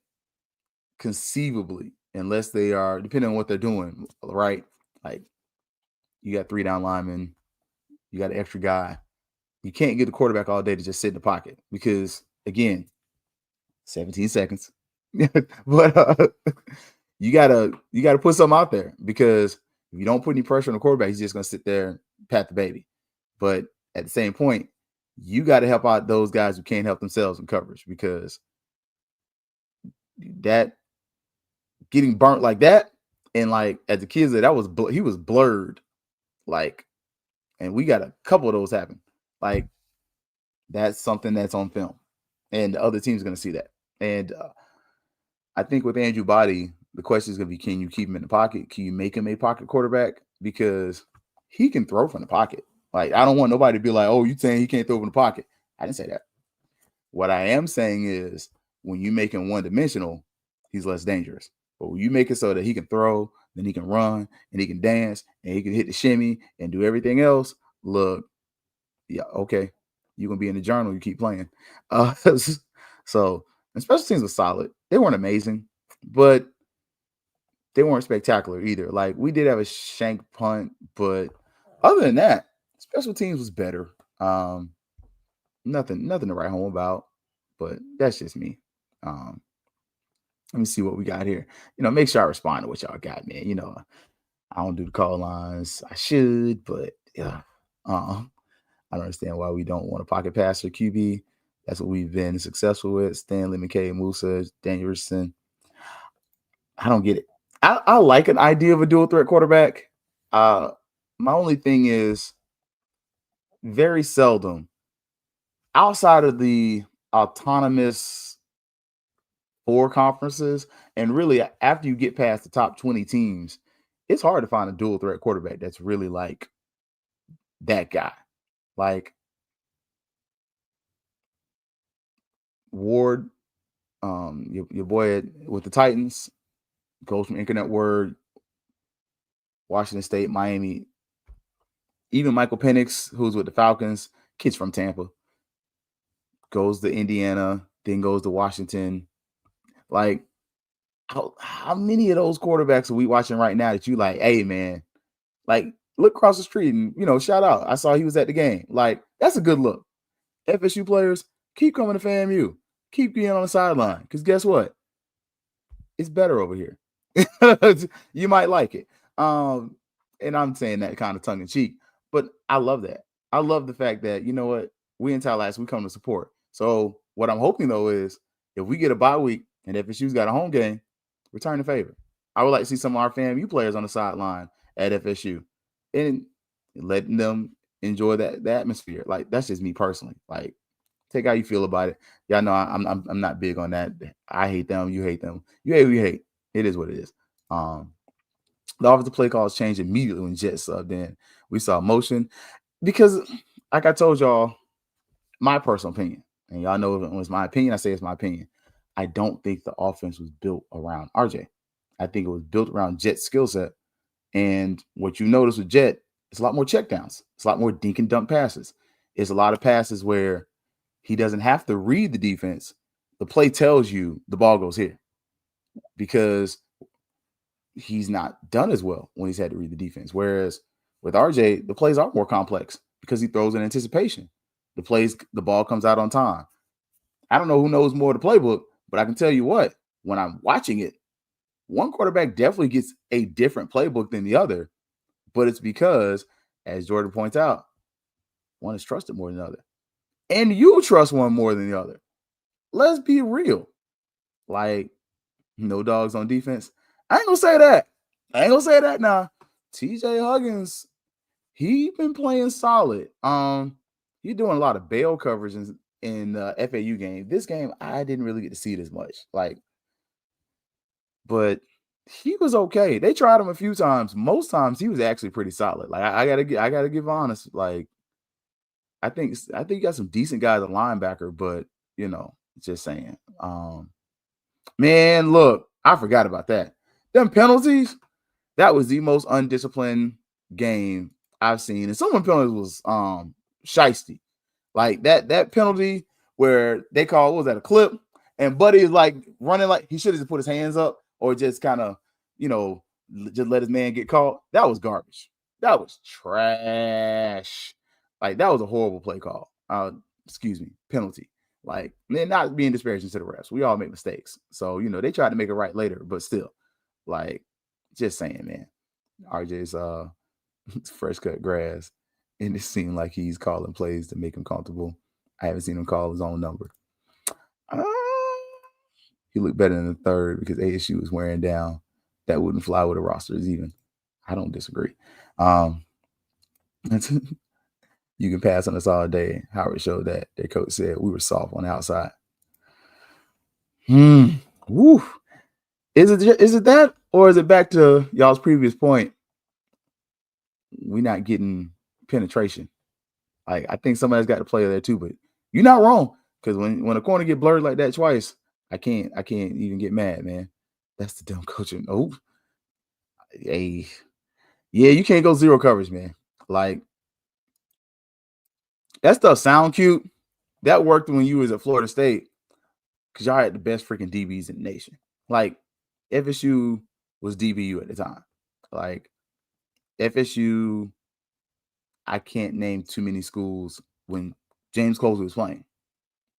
conceivably, unless they are, depending on what they're doing, right? Like, you got 3 down linemen, you got an extra guy. You can't get the quarterback all day to just sit in the pocket because, again, 17 seconds. But you gotta put something out there because if you don't put any pressure on the quarterback, he's just gonna sit there and pat the baby. But at the same point, you got to help out those guys who can't help themselves in coverage because that getting burnt like that, and like as the kids said, he was blurred, like, and we got a couple of those happen. Like, that's something that's on film, and the other team's going to see that. And I think with Andrew Body, the question is going to be, can you keep him in the pocket? Can you make him a pocket quarterback? Because he can throw from the pocket. Like, I don't want nobody to be like, oh, you saying he can't throw from the pocket. I didn't say that. What I am saying is when you make him one-dimensional, he's less dangerous. But when you make it so that he can throw, then he can run, and he can dance, and he can hit the shimmy and do everything else, look, yeah, okay, you're going to be in the journal. You keep playing. So, and special teams were solid. They weren't amazing, but they weren't spectacular either. Like, we did have a shank punt, but other than that, special teams was better. Nothing to write home about, but that's just me. Let me see what we got here. Make sure I respond to what y'all got, man. I don't do the call lines. I should, but yeah. I don't understand why we don't want a pocket passer QB. That's what we've been successful with. Stanley, McKay, Musa, Daniel Richardson. I don't get it. I like an idea of a dual threat quarterback. My only thing is very seldom outside of the autonomous 4 conferences, and really after you get past the top 20 teams, it's hard to find a dual threat quarterback that's really like that guy. Like Ward, your boy with the Titans, goes from Internet Word, Washington State, Miami. Even Michael Penix, who's with the Falcons, kid's from Tampa, goes to Indiana, then goes to Washington. Like, how many of those quarterbacks are we watching right now that you like, hey, man, like, look across the street and, shout out. I saw he was at the game. Like, that's a good look. FSU players, keep coming to FAMU. Keep getting on the sideline. Because guess what? It's better over here. You might like it. And I'm saying that kind of tongue in cheek, but I love that. I love the fact that, you know what? We in Tallahassee, we come to support. So what I'm hoping, though, is if we get a bye week and FSU's got a home game, return the favor. I would like to see some of our FAMU players on the sideline at FSU and letting them enjoy the atmosphere. Like, that's just me personally. Like, take how you feel about it. Y'all know I'm not big on that. I hate them. You hate them. You hate who you hate. It is what it is. The offensive play calls changed immediately when Jet subbed in. We saw motion because, like I told y'all, my personal opinion, and y'all know if it was my opinion, I say it's my opinion. I don't think the offense was built around RJ. I think it was built around Jet's skill set. And what you notice with Jet, it's a lot more checkdowns. It's a lot more dink and dunk passes. It's a lot of passes where he doesn't have to read the defense. The play tells you the ball goes here because he's not done as well when he's had to read the defense. Whereas with RJ, the plays are more complex because he throws in anticipation. The ball comes out on time. I don't know who knows more of the playbook, but I can tell you what, when I'm watching it, one quarterback definitely gets a different playbook than the other, but it's because, as Jordan points out, one is trusted more than the other. And you trust one more than the other. Let's be real. Like, no dogs on defense. I ain't gonna say that now. TJ Huggins, he been playing solid. He's doing a lot of bail coverage in the FAU game. This game, I didn't really get to see it as much. Like, but he was okay. They tried him a few times. Most times he was actually pretty solid. Like, I gotta give honest. Like, I think you got some decent guys at linebacker, but just saying. Man, look, I forgot about that. Them penalties, that was the most undisciplined game I've seen. And some of the penalties was shiesty. Like that penalty where they call, what was that, a clip? And Buddy is like running like he should have just put his hands up or just kind of, just let his man get caught. That was garbage. That was trash. Like, that was a horrible play call. Penalty. Like, man, not being disparaging to the refs. We all make mistakes. So, they tried to make it right later, but still, like, just saying, man. RJ's fresh cut grass. And it seemed like he's calling plays to make him comfortable. I haven't seen him call his own number. He looked better in the third because ASU was wearing down. That wouldn't fly with the rosters even. I don't disagree. You can pass on us all day. Howard showed that. Their coach said we were soft on the outside. Woo. Is it that, or is it back to y'all's previous point? We're not getting penetration. Like, I think somebody's got to play there too, but you're not wrong. Because when a corner get blurred like that twice, I can't even get mad, man. That's the dumb coaching. Oh, hey, yeah, you can't go zero coverage, man. Like, that stuff sound cute. That worked when you was at Florida State because y'all had the best freaking DBs in the nation. Like, FSU was DBU at the time. Like, FSU, I can't name too many schools when James Colesy was playing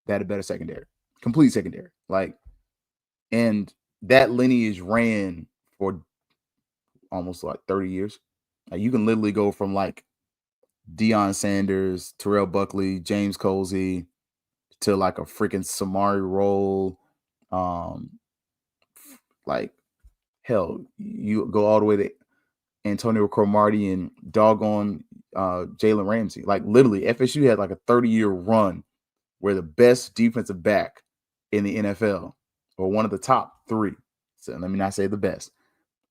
that had a better secondary, complete secondary. Like, and that lineage ran for almost like 30 years. Like, you can literally go from like Deion Sanders, Terrell Buckley, James Colsey to like a freaking Samari Roll. Like, hell, you go all the way to Antonio Cromartie and doggone Jalen Ramsey. Like, literally, FSU had like a 30-year run where the best defensive back in the NFL, or one of the top 3, so let me not say the best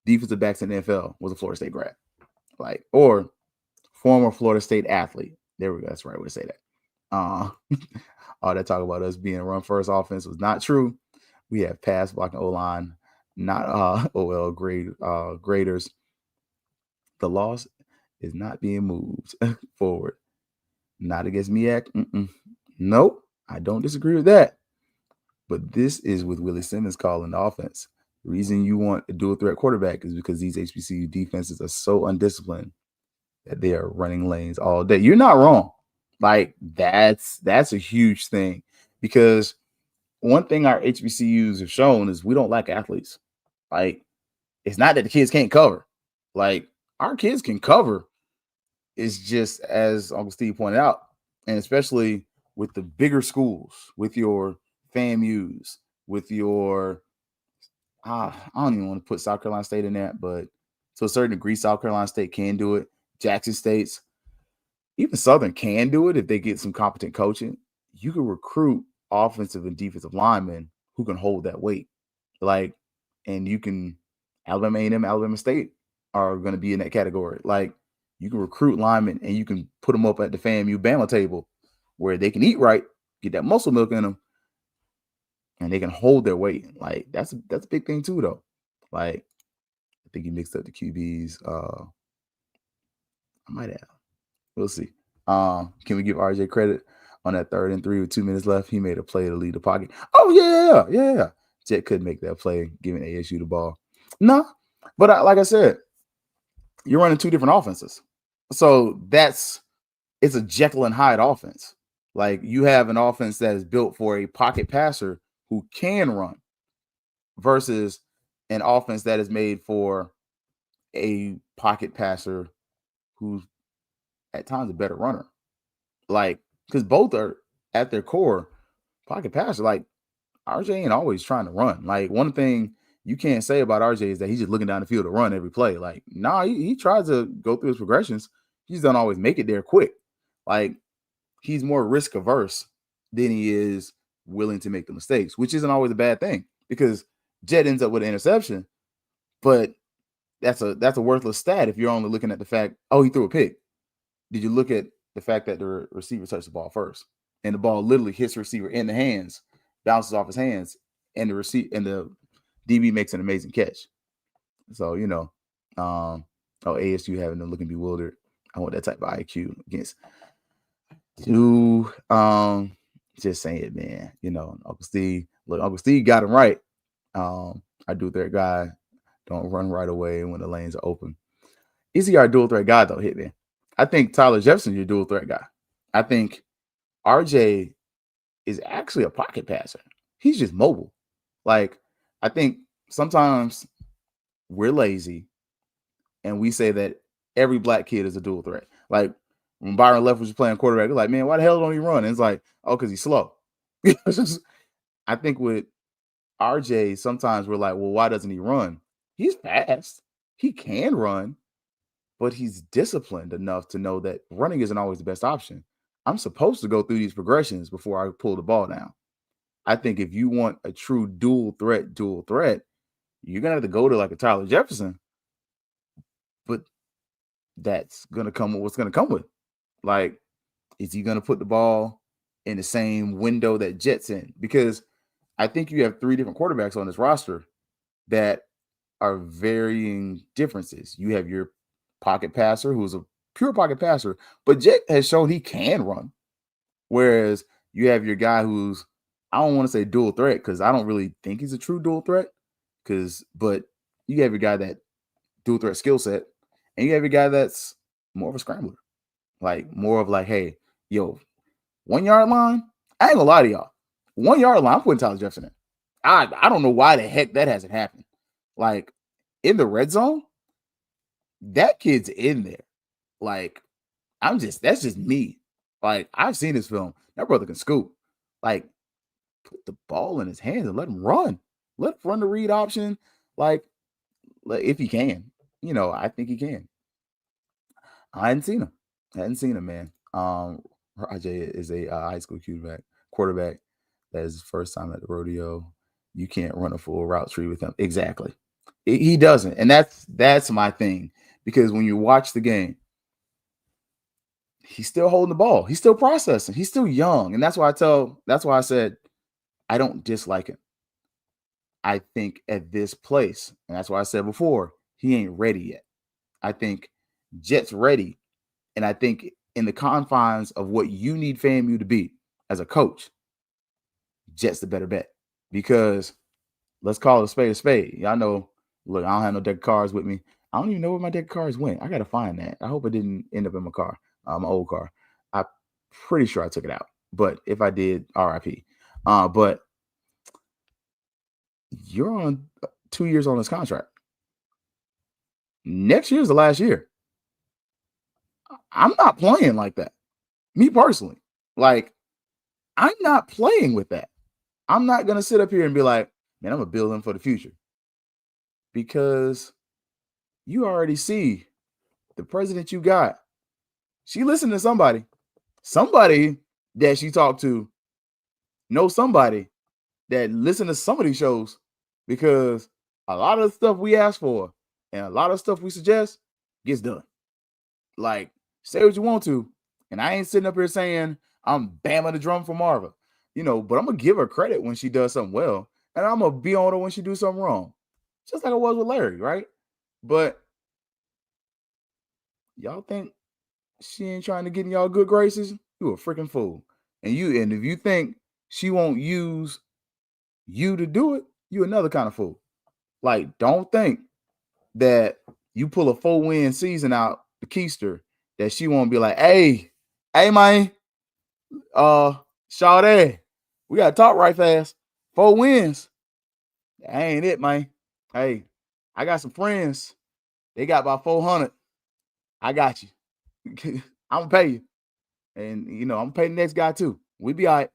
defensive backs in the NFL, was a Florida State grad, like, or former Florida State athlete. There we go. That's the right way to say that. All that talk about us being a run first offense was not true. We have pass blocking O-line, not OL graders. The loss is not being moved forward. Not against MEAC. Nope, I don't disagree with that. But this is with Willie Simmons calling the offense. The reason you want a dual threat quarterback is because these HBCU defenses are so undisciplined that they are running lanes all day. You're not wrong. Like, that's a huge thing, because one thing our HBCUs have shown is we don't lack athletes. Like, it's not that the kids can't cover. Like, our kids can cover. It's just, as Uncle Steve pointed out, and especially with the bigger schools, with your FAMUs, with your I don't even want to put South Carolina State in that, but to a certain degree, South Carolina State can do it. Jackson State's, even Southern can do it if they get some competent coaching. You can recruit offensive and defensive linemen who can hold that weight. Like, and you can, Alabama A&M, Alabama State are going to be in that category. Like, you can recruit linemen and you can put them up at the FAMU Bama table where they can eat right, get that muscle milk in them, and they can hold their weight. Like, that's a big thing too, though. Like, I think he mixed up the QBs. I might have. We'll see. Can we give RJ credit on that 3rd and 3 with 2 minutes left? He made a play to lead the pocket. Oh, yeah. Jet couldn't make that play, giving ASU the ball. No, but like I said, you're running 2 different offenses. So it's a Jekyll and Hyde offense. Like, you have an offense that is built for a pocket passer who can run versus an offense that is made for a pocket passer who's at times a better runner. Like, because both are at their core pocket passer. Like, RJ ain't always trying to run. Like, one thing you can't say about RJ is that he's just looking down the field to run every play. Like, nah, he tries to go through his progressions. He just don't always make it there quick. Like, he's more risk averse than he is willing to make the mistakes, which isn't always a bad thing, because Jet ends up with an interception, but that's a worthless stat if you're only looking at the fact, oh, he threw a pick. Did you look at the fact that the receiver touched the ball first, and the ball literally hits the receiver in the hands, bounces off his hands, and the DB makes an amazing catch? So, ASU having them looking bewildered. I want that type of IQ against just saying it, man. Uncle Steve got him right. Our dual threat guy don't run right away when the lanes are open. Is he our dual threat guy, though, Hitman? I think Tyler Jefferson's your dual threat guy. I think RJ is actually a pocket passer. He's just mobile. Like, I think sometimes we're lazy and we say that every black kid is a dual threat. Like, when Byron Left was playing quarterback, they're like, man, why the hell don't he run? And it's like, oh, because he's slow. I think with RJ, sometimes we're like, well, why doesn't he run? He's fast. He can run, but he's disciplined enough to know that running isn't always the best option. I'm supposed to go through these progressions before I pull the ball down. I think if you want a true dual threat, you're going to have to go to like a Tyler Jefferson, but that's going to come with what's going to come with. Like, is he going to put the ball in the same window that Jet's in? Because I think you have 3 different quarterbacks on this roster that are varying differences. You have your pocket passer, who's a pure pocket passer, but Jet has shown he can run. Whereas you have your guy who's, I don't want to say dual threat, because I don't really think he's a true dual threat. But you have your guy that dual threat skill set, and you have your guy that's more of a scrambler. Like, more of like, hey, 1 yard line, I ain't gonna lie to y'all. 1 yard line, I'm putting Tyler Jefferson in. I don't know why the heck that hasn't happened. Like, in the red zone, that kid's in there. Like, that's just me. Like, I've seen this film. That brother can scoop. Like, put the ball in his hands and let him run. Let him run the read option. Like if he can. I think he can. I hadn't seen him, man. Rajay is a high school quarterback. That is his first time at the rodeo. You can't run a full route tree with him. Exactly. He doesn't. And that's my thing. Because when you watch the game, he's still holding the ball. He's still processing. He's still young. And that's why I said I don't dislike him. I think at this place, and that's why I said before, he ain't ready yet. I think Jet's ready. And I think in the confines of what you need FAMU to be as a coach, Jet's the better bet. Because let's call it a spade. Y'all know, look, I don't have no deck of cards with me. I don't even know where my deck of cards went. I got to find that. I hope it didn't end up in my car, my old car. I'm pretty sure I took it out. But if I did, RIP. But you're on 2 years on this contract. Next year's the last year. I'm not playing like that. Me personally. Like, I'm not playing with that. I'm not going to sit up here and be like, man, I'm going to build him for the future. Because you already see the president you got. She listened to somebody. Somebody that she talked to knows somebody that listened to some of these shows, because a lot of the stuff we ask for and a lot of stuff we suggest gets done. Like, say what you want to. And I ain't sitting up here saying I'm bamming the drum for Marva, but I'm going to give her credit when she does something well. And I'm going to be on her when she do something wrong. Just like I was with Larry, right? But y'all think she ain't trying to get in y'all good graces? You a freaking fool. And if you think she won't use you to do it, you another kind of fool. Like, don't think that you pull a 4-win season out the keister that she won't be like, hey, man, Sade, we gotta talk right fast. 4 wins. That ain't it, man. Hey, I got some friends. They got about 400. I got you. I'm gonna pay you. And I'm gonna pay the next guy too. We be all right.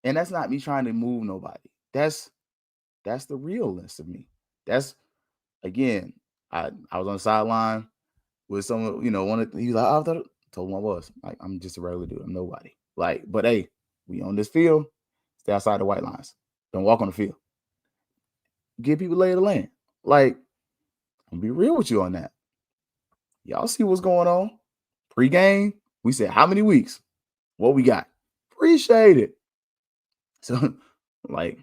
And that's not me trying to move nobody. That's the realness of me. That's, again, I was on the sideline with someone, he was like, I told him I was. Like, I'm just a regular dude. I'm nobody. Like, but hey, we on this field, stay outside the white lines. Don't walk on the field. Give people lay of the land. Like, I'm gonna be real with you on that. Y'all see what's going on. Pre-game, we said how many weeks? What we got? Appreciate it. So, like,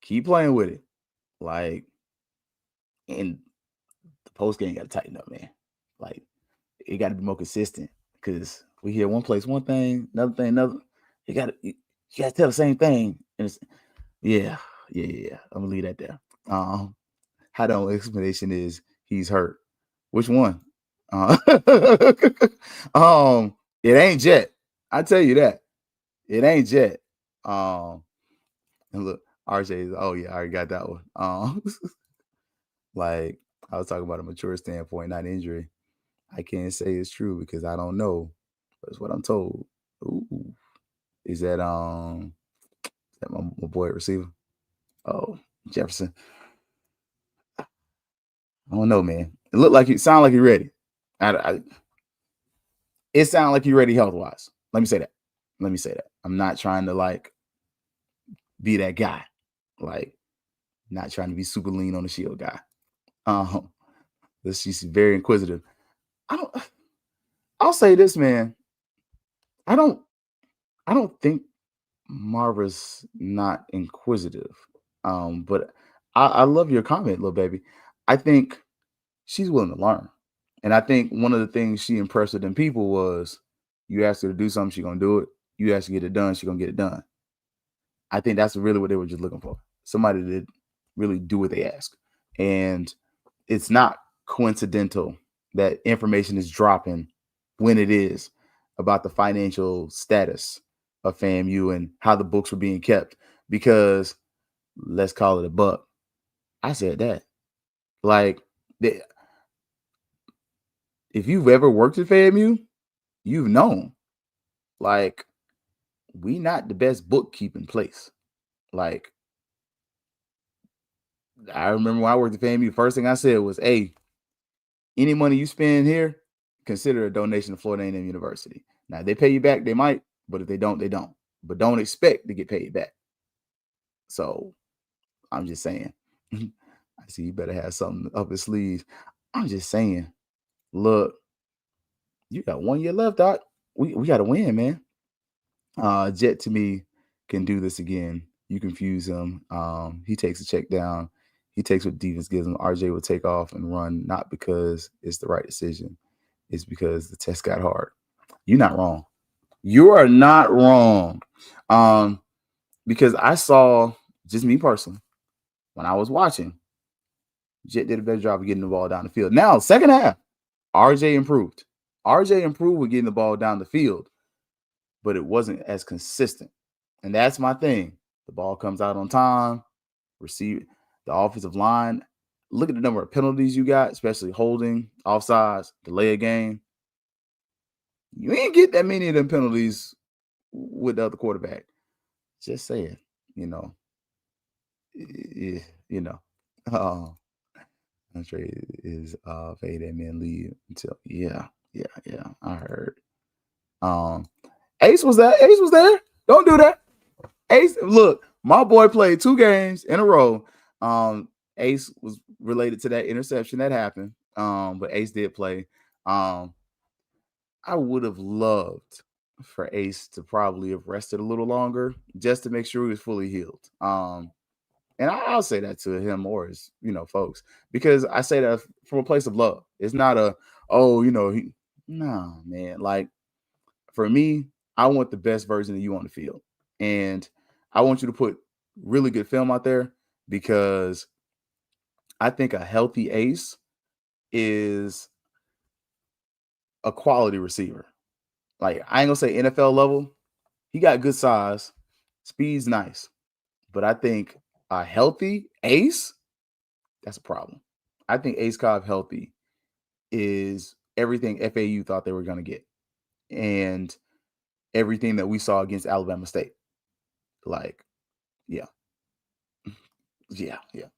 keep playing with it. Like, and the post game got to tighten up, man. Like, it got to be more consistent, because we hear one place one thing, another thing another. You got to tell the same thing. And it's, yeah. I'm gonna leave that there. How the explanation is he's hurt. Which one? It ain't Jet. I tell you that. It ain't Jet. And look, RJ is, oh yeah, I already got that one. Like, I was talking about a mature standpoint, not injury. I can't say it's true because I don't know. That's what I'm told. Ooh. Is that my boy receiver? Oh, Jefferson. I don't know, man. It sound like you're ready. It sounds like you're ready health-wise. Let me say that. I'm not trying to, like, be that guy. Like, not trying to be super lean on the shield guy. She's very inquisitive. I'll say this, man. I don't think Marva's not inquisitive. But I love your comment, little baby. I think she's willing to learn. And I think one of the things she impressed with them people was, you ask her to do something, she's going to do it. You ask her to get it done, she's going to get it done. I think that's really what they were just looking for. Somebody to really do what they ask. And it's not coincidental that information is dropping when it is about the financial status of FAMU and how the books were being kept. Because, let's call it a buck, I said that. Like, if you've ever worked at FAMU, you've known, like, we not the best bookkeeping place. Like, I remember when I worked at FAMU, first thing I said was, hey, any money you spend here, consider a donation to Florida A&M University. Now, if they pay you back, they might, but if they don't, they don't. But don't expect to get paid back. So I'm just saying. I see you better have something up his sleeves. I'm just saying, look, you got 1 year left, Doc. We got to win, man. Jet to me can do this again. You confuse him. He takes a check down. He takes what defense gives him. RJ will take off and run, not because it's the right decision. It's because the test got hard. You're not wrong. You are not wrong. Because I saw, just me personally, when I was watching, Jet did a better job of getting the ball down the field. Now, second half, RJ improved. RJ improved with getting the ball down the field, but it wasn't as consistent. And that's my thing. The ball comes out on time, receive the offensive line. Look at the number of penalties you got, especially holding, offsides, delay a game. You ain't get that many of them penalties with the other quarterback. Just saying, Andre is fade that man lead until I heard. Ace was there. Don't do that. Ace, look, my boy played 2 games in a row. Ace was related to that interception that happened. But Ace did play. I would have loved for Ace to probably have rested a little longer just to make sure he was fully healed. And I'll say that to him or his, folks, because I say that from a place of love. It's not nah, man. Like, for me, I want the best version of you on the field. And I want you to put really good film out there because I think a healthy Ace is a quality receiver. Like, I ain't gonna say NFL level. He got good size. Speed's nice. But I think a healthy Ace, that's a problem. I think Ace Cobb healthy is everything FAU thought they were going to get. And everything that we saw against Alabama State. Like, yeah.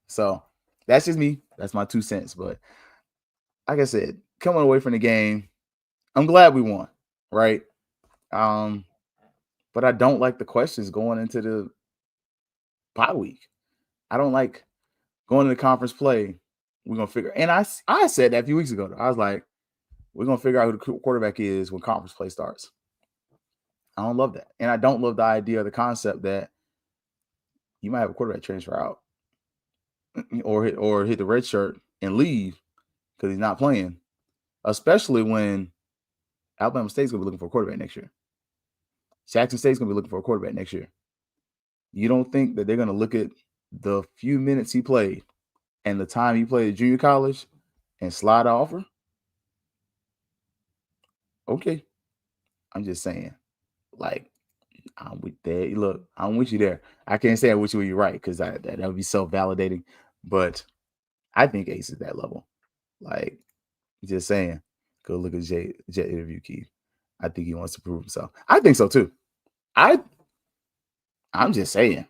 So that's just me. That's my 2 cents. But like I said, coming away from the game, I'm glad we won, right? But I don't like the questions going into the bye week. I don't like going into conference play. We're going to figure. And I said that a few weeks ago. I was like, we're going to figure out who the quarterback is when conference play starts. I don't love that. And I don't love the idea or the concept that you might have a quarterback transfer out or hit the red shirt and leave because he's not playing, especially when Alabama State's going to be looking for a quarterback next year. Jackson State's going to be looking for a quarterback next year. You don't think that they're going to look at the few minutes he played and the time he played at junior college and slide an offer? Okay. I'm just saying. Like, I'm with that. Look, I'm with you there. I can't say I'm with you when you're right because that would be self-validating. But I think Ace is that level. Like, just saying. Go look at Jet interview, Keith. I think he wants to prove himself. I think so too. I'm just saying.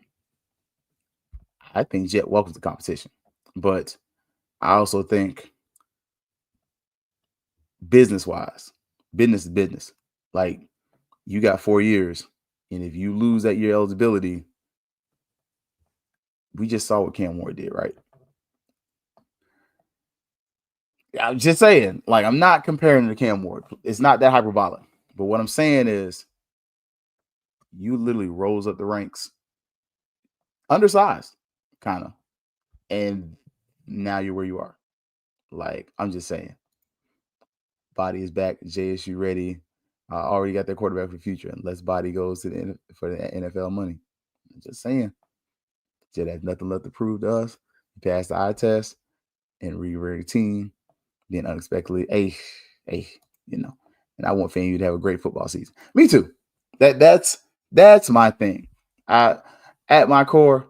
I think Jet welcomes the competition. But I also think business-wise, business is business. Like, you got 4 years, and if you lose that year eligibility, we just saw what Cam Ward did, right? I'm just saying, like, I'm not comparing to Cam Ward. It's not that hyperbolic. But what I'm saying is you literally rose up the ranks, undersized, kind of, and now you're where you are. Like, I'm just saying. Body is back. JSU ready. Already got their quarterback for the future. Unless Body goes to for the NFL money. I'm just saying. Jet has nothing left to prove to us. He passed the eye test and re-rated the team. Then unexpectedly, and I want FAMU to have a great football season. Me too. That's my thing. At my core,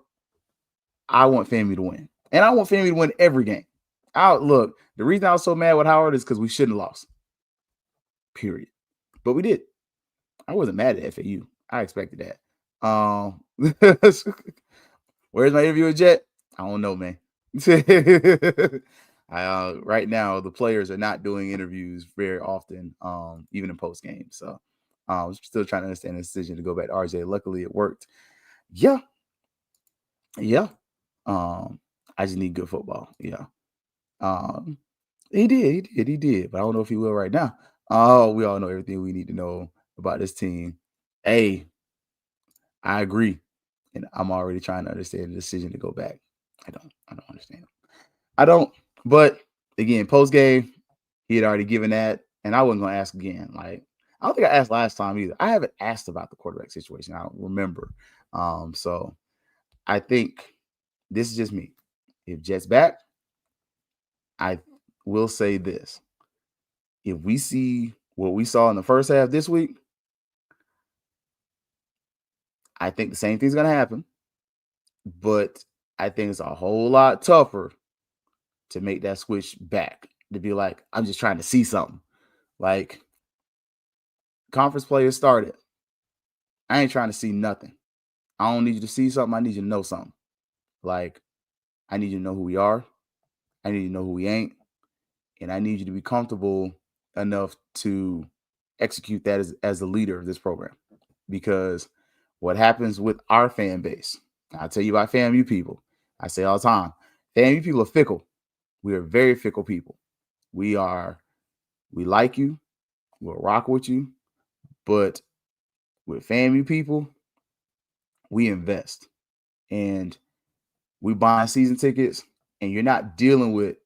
I want FAMU to win. And I want FAMU to win every game. Look, the reason I was so mad with Howard is because we shouldn't have lost. period. But we did. I wasn't mad at FAU. I expected that. Where's my interview with Jet? I don't know, man. Right now, the players are not doing interviews very often, even in post game. So I'm still trying to understand the decision to go back to RJ. Luckily, it worked. Yeah. I just need good football. Yeah. He did. But I don't know if he will right now. Oh, we all know everything we need to know about this team. Hey, I agree. And I'm already trying to understand the decision to go back. I don't understand. I don't. But again, post game, he had already given that, and I wasn't gonna ask again. Like, I don't think I asked last time either. I haven't asked about the quarterback situation. I don't remember. So I think this is just me. If Jet's back, I will say this. If we see what we saw in the first half this week, I think the same thing's going to happen. But I think it's a whole lot tougher to make that switch back. To be like, I'm just trying to see something. Like, conference players started. I ain't trying to see nothing. I don't need you to see something. I need you to know something. Like, I need you to know who we are. I need you to know who we ain't. And I need you to be comfortable enough to execute that as the leader of this program. Because what happens with our fan base, I'll tell you about FAMU people. I say all the time, FAMU people are fickle. We are very fickle people. We like you. We'll rock with you. But with FAMU people, we invest. And we buy season tickets, and you're not dealing with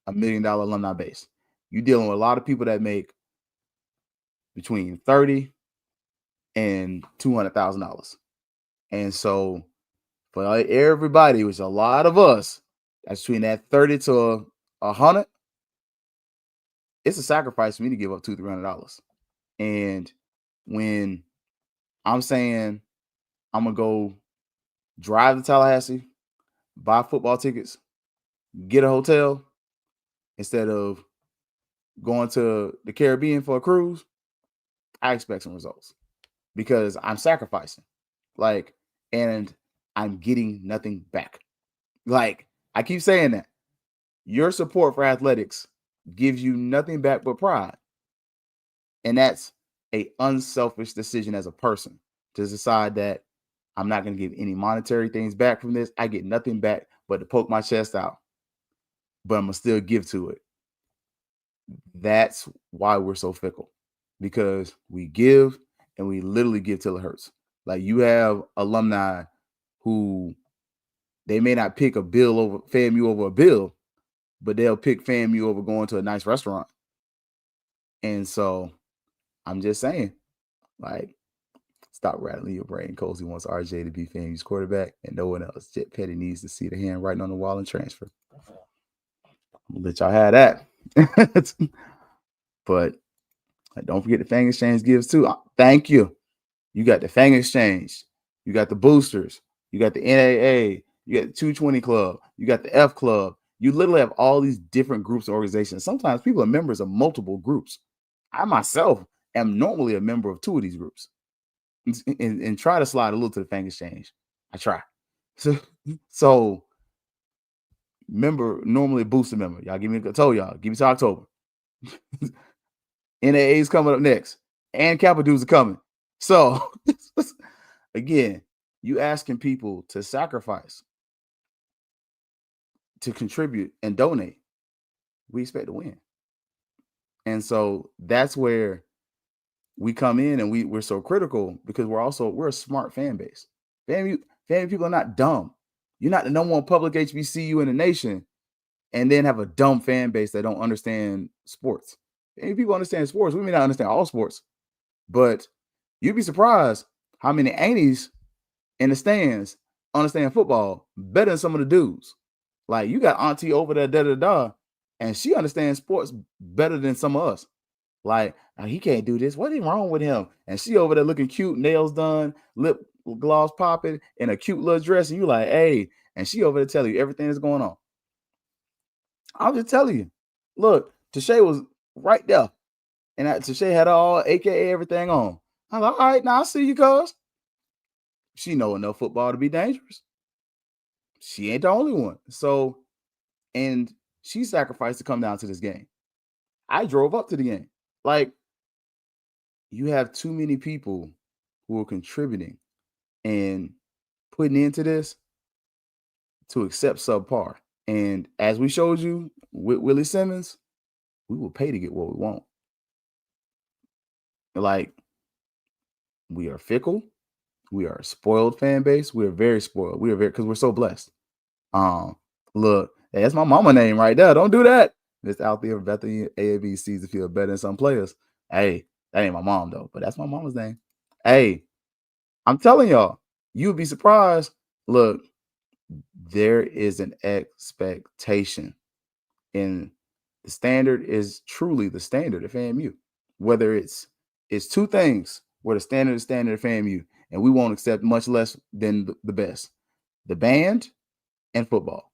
$1 million alumni base. You're dealing with a lot of people that make between $30,000 and $200,000. And so for everybody, which is a lot of us, that's between that 30 to 100. It's a sacrifice for me to give up $200-$300. And when I'm saying I'm gonna go drive to Tallahassee, buy football tickets, get a hotel instead of going to the Caribbean for a cruise, I expect some results because I'm sacrificing. Like, and I'm getting nothing back. Like, I keep saying that. Your support for athletics gives you nothing back but pride. And that's an unselfish decision as a person to decide that I'm not going to give any monetary things back from this. I get nothing back but to poke my chest out. But I'm going to still give to it. That's why we're so fickle. Because we give and we literally give till it hurts. Like, you have alumni who they may not pick a bill over FAMU over a bill, but they'll pick FAMU over going to a nice restaurant. And so I'm just saying, like, stop rattling your brain. Cozy wants RJ to be FAMU's quarterback and no one else. Jet Petty needs to see the handwriting on the wall and transfer. I'm gonna let y'all have that. But don't forget the Fang Exchange gives too. Thank you. You got the Fang Exchange. You got the boosters. You got the NAA. You got the 220 Club. You got the F Club. You literally have all these different groups and organizations. Sometimes people are members of multiple groups. I myself am normally a member of 2 of these groups and try to slide a little to the Fang Exchange. I try. So member, normally a booster member. Y'all give me, I told y'all, give me to October. NAA is coming up next. And Kappa dudes are coming. So again, you asking people to sacrifice, to contribute and donate. We expect to win. And so that's where we come in and we're so critical because we're a smart fan base. FAMU people are not dumb. You're not the number one public HBCU in the nation and then have a dumb fan base that don't understand sports. FAMU people understand sports. We may not understand all sports, but you'd be surprised how many aunties in the stands understand football better than some of the dudes. Like, you got auntie over there, and she understands sports better than some of us. Like, he can't do this. What is wrong with him? And she over there looking cute, nails done, lip gloss popping, in a cute little dress. And you like, hey, and she over there telling you everything that's going on. I'm just telling you. Look, Tashay was right there. And Tashay had all AKA everything on. I'm like, all right, now I see you, cuz. She know enough football to be dangerous. She ain't the only one. So, and she sacrificed to come down to this game. I drove up to the game. Like, you have too many people who are contributing and putting into this to accept subpar. And as we showed you with Willie Simmons, we will pay to get what we want. Like, we are fickle. We are a spoiled fan base. We are very spoiled. We are very, because we're so blessed. Look, hey, that's my mama name right there. Don't do that. It's out there. Bethany AAB sees to feel better than some players. Hey, that ain't my mom though, but that's my mama's name. Hey, I'm telling y'all, you'd be surprised. Look, there is an expectation, and the standard is truly the standard at FAMU. Whether it's two things where the standard is standard at FAMU, and we won't accept much less than the best: the band and football.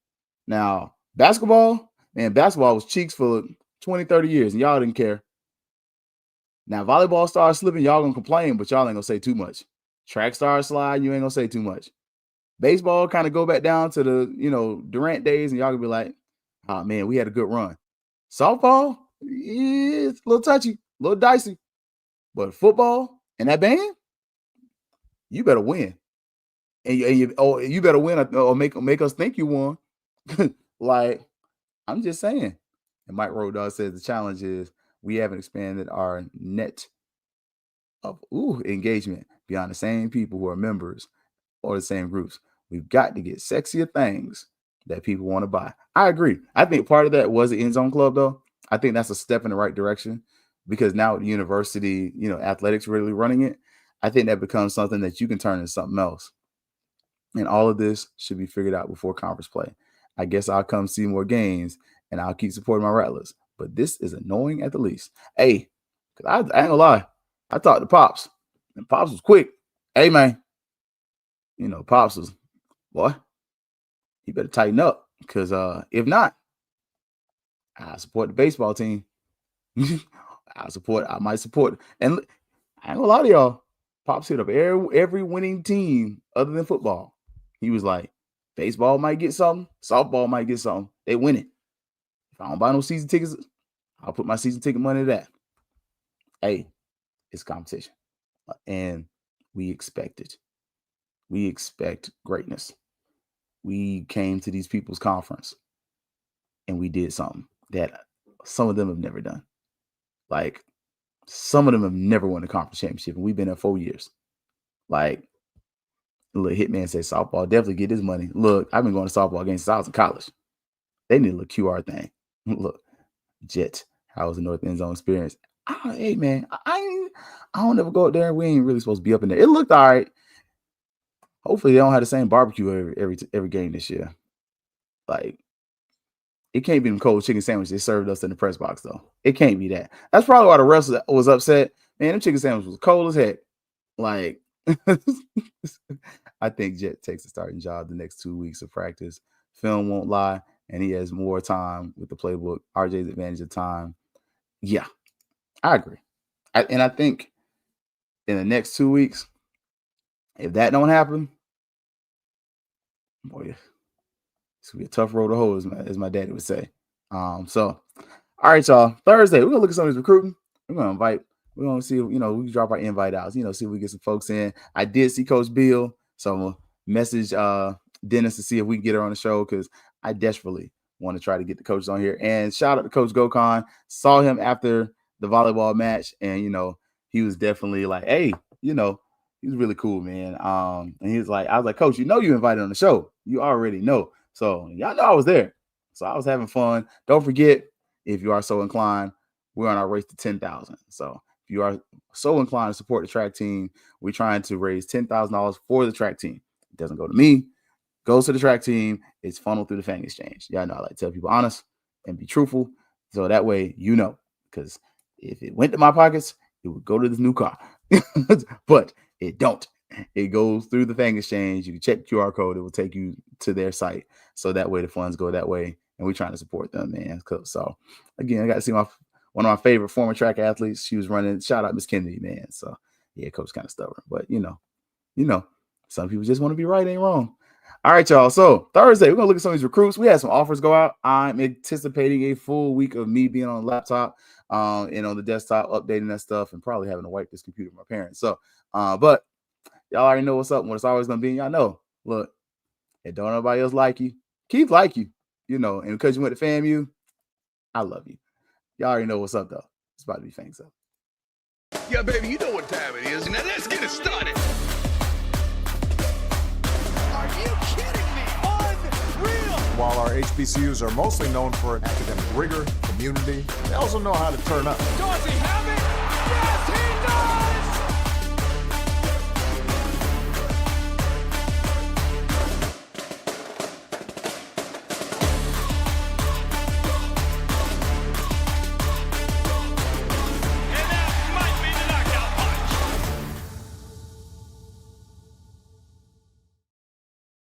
Now, basketball was cheeks for 20, 30 years, and y'all didn't care. Now, volleyball starts slipping, y'all gonna complain, but y'all ain't gonna say too much. Track starts sliding, you ain't gonna say too much. Baseball kind of go back down to the, Durant days, and y'all gonna be like, oh man, we had a good run. Softball, it's a little touchy, a little dicey. But football and that band, you better win. And you better win or make us think you won. Like, I'm just saying. And Mike Rodell says the challenge is we haven't expanded our net of engagement beyond the same people who are members or the same groups. We've got to get sexier things that people want to buy. I agree. I think part of that was the End Zone Club, though. I think that's a step in the right direction because now with the university, athletics really running it, I think that becomes something that you can turn into something else. And all of this should be figured out before conference play. I guess I'll come see more games and I'll keep supporting my Rattlers. But this is annoying at the least. Hey, because I ain't gonna lie. I talked to Pops, and Pops was quick. Hey, man. Pops was, boy, you better tighten up. Because if not, I support the baseball team. I might support. And I ain't gonna lie to y'all. Pops hit up every winning team other than football. He was like, baseball might get something. Softball might get something. They win it. If I don't buy no season tickets, I'll put my season ticket money to that. Hey, it's competition. And we expect it. We expect greatness. We came to these people's conference and we did something that some of them have never done. Like, some of them have never won a conference championship, and we've been there 4 years. Like, look, Hitman says softball definitely get his money. Look, I've been going to softball games since I was in college. They need a little QR thing. Look, Jet, how was the North End Zone experience? Hey, man, I don't ever go up there. We ain't really supposed to be up in there. It looked all right. Hopefully, they don't have the same barbecue every game this year. Like, it can't be them cold chicken sandwiches they served us in the press box, though. It can't be that. That's probably why the rest was upset. Man, them chicken sandwiches was cold as heck. Like, I think Jet takes a starting job the next 2 weeks of practice. Film won't lie, and he has more time with the playbook. RJ's advantage of time. Yeah, I agree. And I think in the next 2 weeks, if that don't happen, boy, it's gonna be a tough road to hoe, as my daddy would say. So, all right, y'all. Thursday, we're gonna look at some of this recruiting. We're gonna see if we can drop our invite out. See if we get some folks in. I did see Coach Bill, so I'm gonna message Dennis to see if we can get her on the show because I desperately want to try to get the coaches on here. And shout out to Coach Gokon. Saw him after the volleyball match, and he was definitely like, hey, he was really cool, man. And he was like, I was like, Coach, you invited on the show. You already know. So y'all know I was there. So I was having fun. Don't forget, if you are so inclined, we're on our race to 10,000. So if you are so inclined to support the track team, we're trying to raise $10,000 for the track team. It doesn't go to me, goes to the track team. It's funneled through the Fangs exchange. Y'all know I like to tell people honest and be truthful. So that way, because if it went to my pockets, it would go to this new car. But it don't. It goes through the Fangs exchange. You can check the QR code. It will take you to their site. So that way the funds go that way. And we're trying to support them, man. So again, I got to see my one of my favorite former track athletes. She was running. Shout out Miss Kennedy, man. So yeah, coach kind of stubborn, but you know, some people just want to be right, ain't wrong. All right, y'all. So Thursday, we're gonna look at some of these recruits. We had some offers go out. I'm anticipating a full week of me being on the laptop, and on the desktop, updating that stuff, and probably having to wipe this computer with my parents. So, but y'all already know what's up, what it's always gonna be. Y'all know, look, if don't nobody else like you, keep like you, and because you went to FAMU, I love you. Y'all already know what's up, though. It's about to be Fangs up. Yeah, baby, you know what time it is. Now let's get it started. Are you kidding me? Unreal! While our HBCUs are mostly known for academic rigor, community, they also know how to turn up. Dorsey